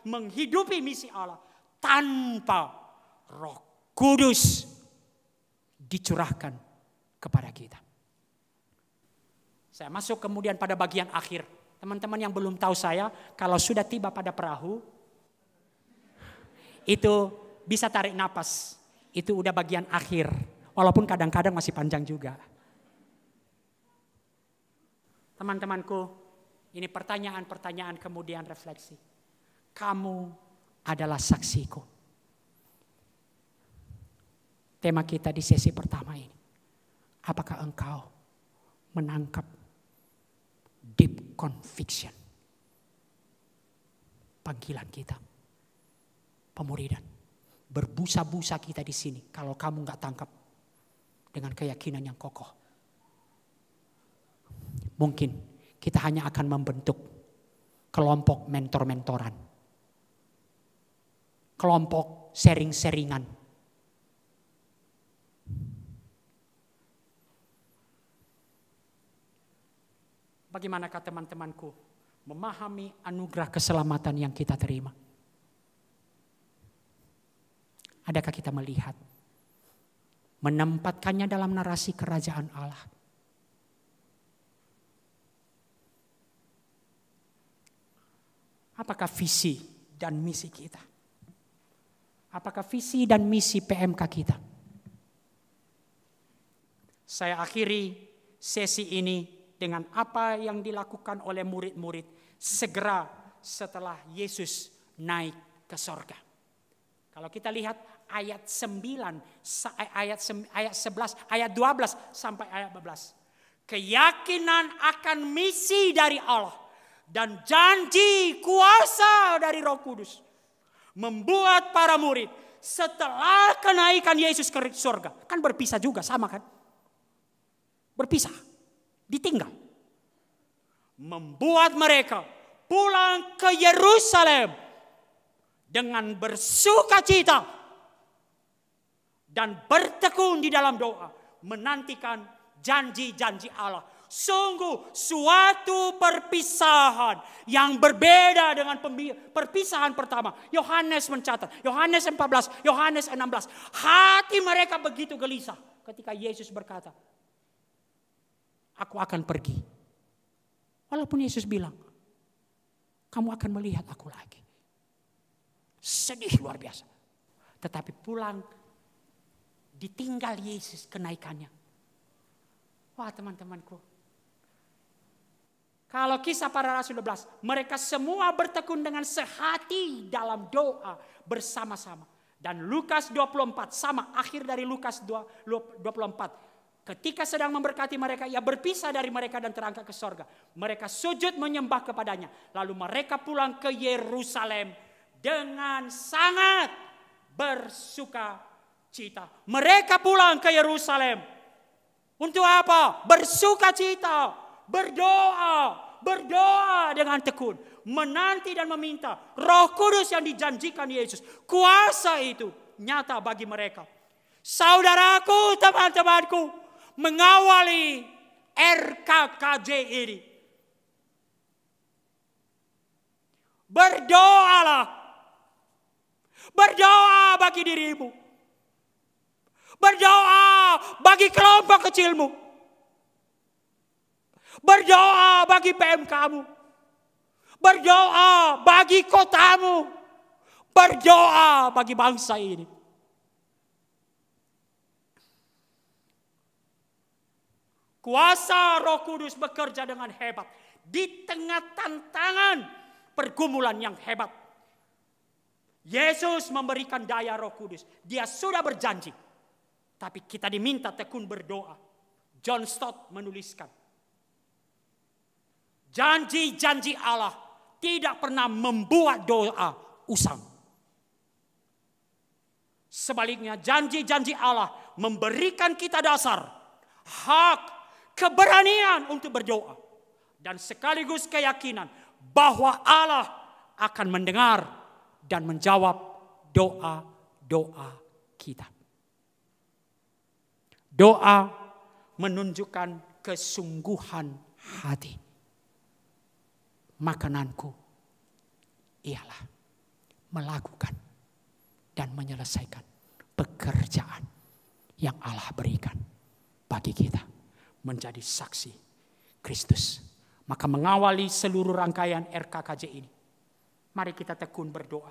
Speaker 8: menghidupi misi Allah tanpa Roh Kudus dicurahkan kepada kita. Saya masuk kemudian pada bagian akhir. Teman-teman yang belum tahu saya, kalau sudah tiba pada perahu, itu bisa tarik napas. Itu udah bagian akhir. Walaupun kadang-kadang masih panjang juga. Teman-temanku, ini pertanyaan-pertanyaan kemudian refleksi. Kamu adalah saksiku. Tema kita di sesi pertama ini. Apakah engkau menangkap deep conviction? Panggilan kita. Pemuridan. Berbusa-busa kita di sini. Kalau kamu gak tangkap dengan keyakinan yang kokoh. Mungkin kita hanya akan membentuk kelompok mentor-mentoran. Kelompok sharing-sharingan. Bagaimanakah teman-temanku memahami anugerah keselamatan yang kita terima? Adakah kita melihat, menempatkannya dalam narasi kerajaan Allah? Apakah visi dan misi kita? Apakah visi dan misi PMK kita? Saya akhiri sesi ini dengan apa yang dilakukan oleh murid-murid segera setelah Yesus naik ke sorga. Kalau kita lihat ayat 9, ayat 11, ayat 12 sampai ayat 14. Keyakinan akan misi dari Allah dan janji kuasa dari Roh Kudus membuat para murid setelah kenaikan Yesus ke sorga. Kan berpisah juga, sama kan? Berpisah. Ditinggal. Membuat mereka pulang ke Yerusalem dengan bersukacita dan bertekun di dalam doa, menantikan janji-janji Allah. Sungguh suatu perpisahan yang berbeda dengan perpisahan pertama. Yohanes mencatat, Yohanes 14, Yohanes 16. Hati mereka begitu gelisah ketika Yesus berkata, aku akan pergi. Walaupun Yesus bilang, kamu akan melihat aku lagi. Sedih luar biasa. Tetapi pulang, ditinggal Yesus kenaikannya. Wah teman-temanku. Kalau Kisah Para Rasul 12, mereka semua bertekun dengan sehati dalam doa bersama-sama. Dan Lukas 24, sama akhir dari Lukas 24. Ketika sedang memberkati mereka, ia berpisah dari mereka dan terangkat ke sorga. Mereka sujud menyembah kepadanya. Lalu mereka pulang ke Yerusalem dengan sangat bersuka cita. Mereka pulang ke Yerusalem. Untuk apa? Bersuka cita. Berdoa dengan tekun. Menanti dan meminta Roh Kudus yang dijanjikan Yesus. Kuasa itu nyata bagi mereka. Saudaraku, teman-temanku, mengawali RKKJ ini. Berdoalah. Berdoa bagi dirimu. Berdoa bagi kelompok kecilmu. Berdoa bagi PMK-mu. Berdoa bagi kotamu. Berdoa bagi bangsa ini. Kuasa Roh Kudus bekerja dengan hebat di tengah tantangan pergumulan yang hebat. Yesus memberikan daya Roh Kudus. Dia sudah berjanji. Tapi kita diminta tekun berdoa. John Stott menuliskan. Janji-janji Allah tidak pernah membuat doa usang. Sebaliknya janji-janji Allah memberikan kita dasar, hak, keberanian untuk berdoa. Dan sekaligus keyakinan bahwa Allah akan mendengar dan menjawab doa-doa kita. Doa menunjukkan kesungguhan hati. Makananku ialah melakukan dan menyelesaikan pekerjaan yang Allah berikan bagi kita. Menjadi saksi Kristus. Maka mengawali seluruh rangkaian RKKJ ini, mari kita tekun berdoa.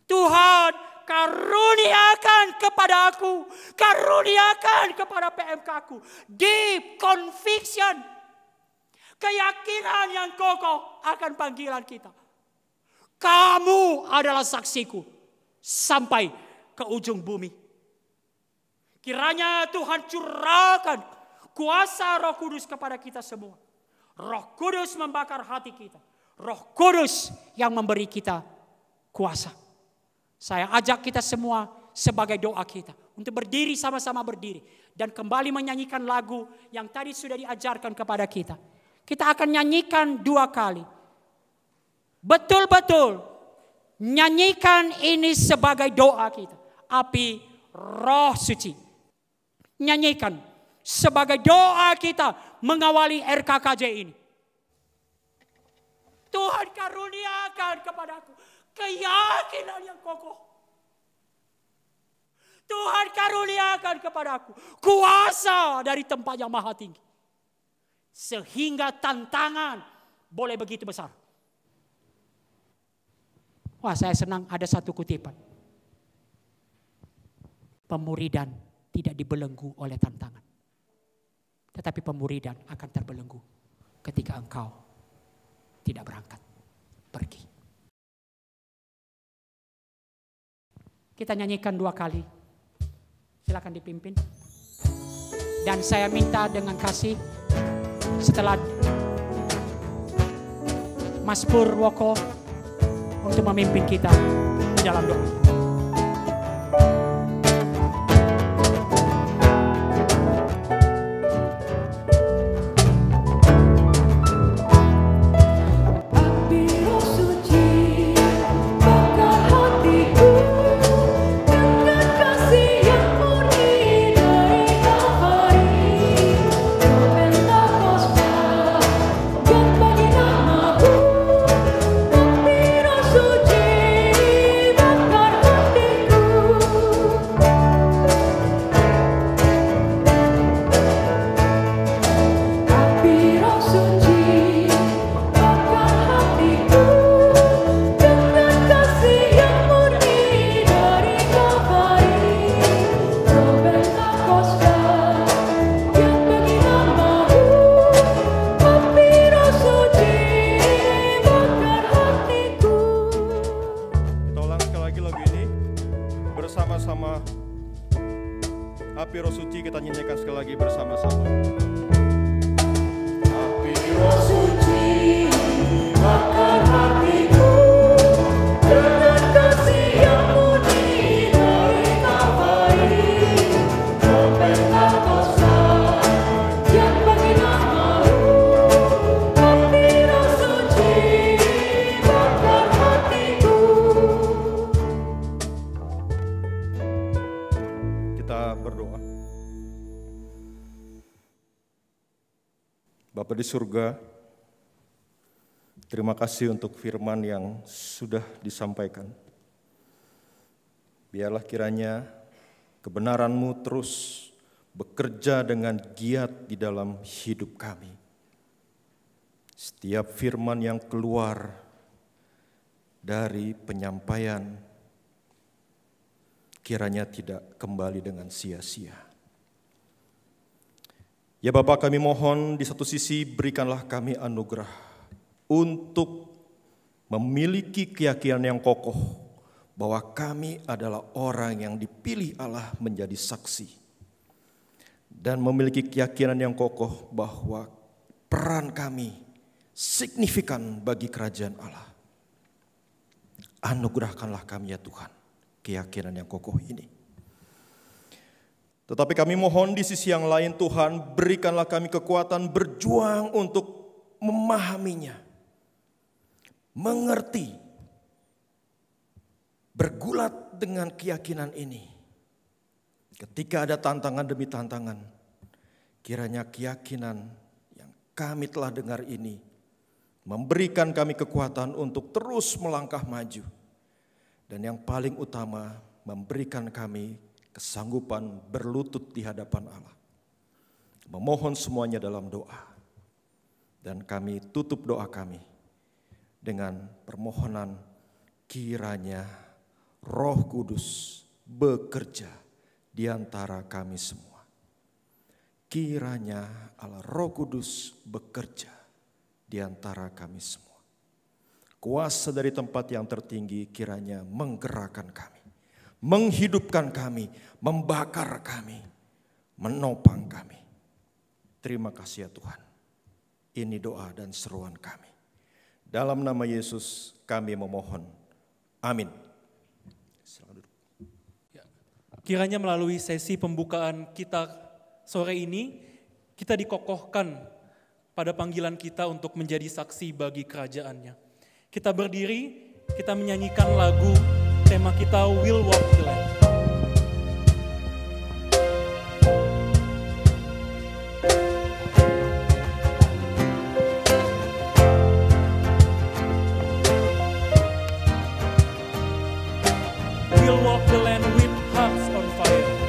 Speaker 8: Tuhan, karuniakan kepada aku, karuniakan kepada PMK-ku deep conviction, keyakinan yang kokoh akan panggilan kita. Kamu adalah saksiku sampai ke ujung bumi. Kiranya Tuhan curahkan kuasa Roh Kudus kepada kita semua. Roh Kudus membakar hati kita. Roh Kudus yang memberi kita kuasa. Saya ajak kita semua sebagai doa kita untuk berdiri, sama-sama berdiri dan kembali menyanyikan lagu yang tadi sudah diajarkan kepada kita. Kita akan nyanyikan 2 kali. Betul-betul nyanyikan ini sebagai doa kita. Api Roh Suci. Nyanyikan sebagai doa kita mengawali RKKJ ini. Tuhan karuniakan kepadaku keyakinan yang kokoh. Tuhan karuniakan kepadaku kuasa dari tempat yang maha tinggi. Sehingga tantangan boleh begitu besar. Wah, saya senang ada satu kutipan. Pemuridan tidak dibelenggu oleh tantangan. Tetapi pemuridan akan terbelenggu ketika engkau tidak berangkat, pergi. Kita nyanyikan 2 kali. Silakan dipimpin. Dan saya minta dengan kasih setelah Mas Purwoko untuk memimpin kita di dalam doa.
Speaker 9: Bersama-sama Api Roh Suci kita nyanyikan sekali lagi bersama-sama. Api Roh Suci bakar hatiku dengan kasih yang murni dari Kalvari. Roh Pentakosta yang bagi namamu. Api Roh Suci bakar hatiku. Kita berdoa. Bapa di surga, terima kasih untuk firman yang sudah disampaikan. Biarlah kiranya kebenaran-Mu terus bekerja dengan giat di dalam hidup kami. Setiap firman yang keluar dari penyampaian kiranya tidak kembali dengan sia-sia. Ya Bapa, kami mohon di satu sisi berikanlah kami anugerah untuk memiliki keyakinan yang kokoh bahwa kami adalah orang yang dipilih Allah menjadi saksi. Dan memiliki keyakinan yang kokoh bahwa peran kami signifikan bagi kerajaan Allah. Anugerahkanlah kami ya Tuhan keyakinan yang kokoh ini. Tetapi kami mohon di sisi yang lain Tuhan, berikanlah kami kekuatan berjuang untuk memahaminya, mengerti, bergulat dengan keyakinan ini. Ketika ada tantangan demi tantangan, kiranya keyakinan yang kami telah dengar ini memberikan kami kekuatan untuk terus melangkah maju. Dan yang paling utama, memberikan kami kesanggupan berlutut di hadapan Allah. Memohon semuanya dalam doa. Dan kami tutup doa kami dengan permohonan kiranya Roh Kudus bekerja di antara kami semua. Kiranya Allah Roh Kudus bekerja di antara kami semua. Kuasa dari tempat yang tertinggi kiranya menggerakkan kami, menghidupkan kami, membakar kami, menopang kami. Terima kasih ya Tuhan. Ini doa dan seruan kami. Dalam nama Yesus kami memohon. Amin.
Speaker 1: Kiranya melalui sesi pembukaan kita sore ini, kita dikokohkan pada panggilan kita untuk menjadi saksi bagi kerajaannya. Kita berdiri, kita menyanyikan lagu tema kita Will Walk the Land. land with hearts on fire.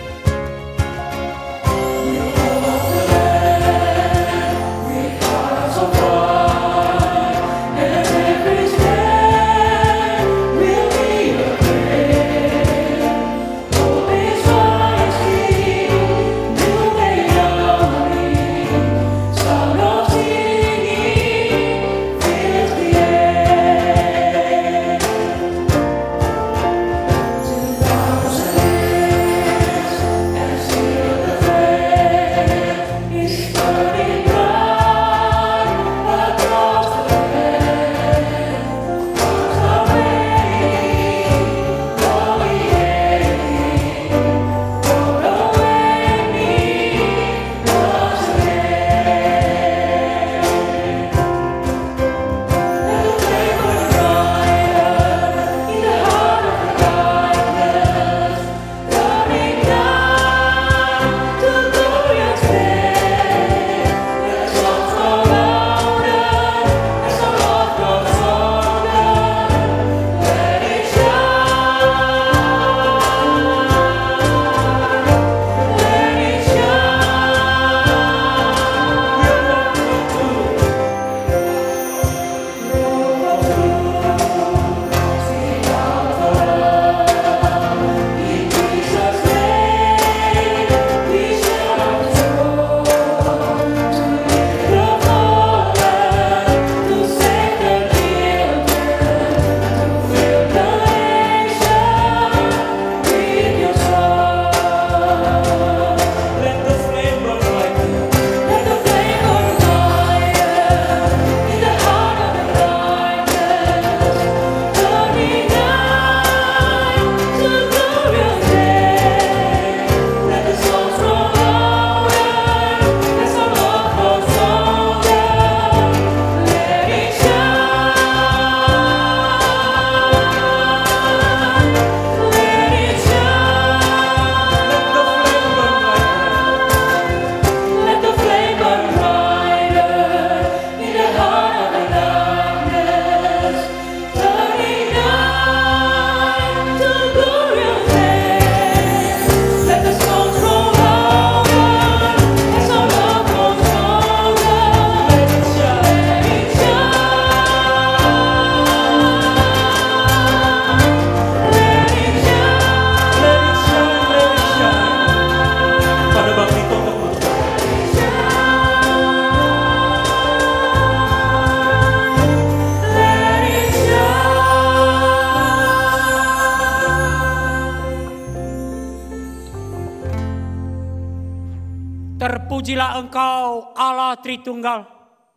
Speaker 8: Terpujilah Engkau Allah Tritunggal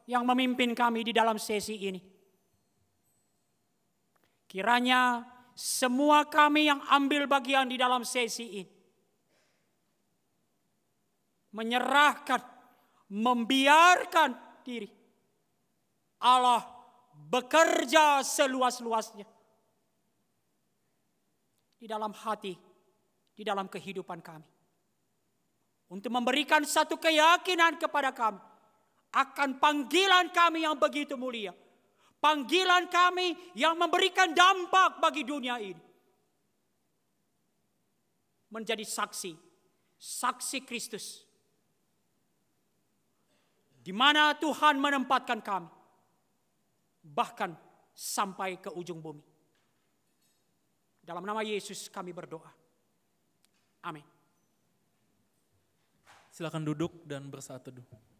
Speaker 8: yang memimpin kami di dalam sesi ini. Kiranya semua kami yang ambil bagian di dalam sesi ini menyerahkan, membiarkan diri Allah bekerja seluas-luasnya di dalam hati, di dalam kehidupan kami. Untuk memberikan satu keyakinan kepada kami akan panggilan kami yang begitu mulia. Panggilan kami yang memberikan dampak bagi dunia ini. Menjadi saksi, saksi Kristus. Di mana Tuhan menempatkan kami. Bahkan sampai ke ujung bumi. Dalam nama Yesus kami berdoa. Amin.
Speaker 1: Silakan duduk dan bersatu teduh.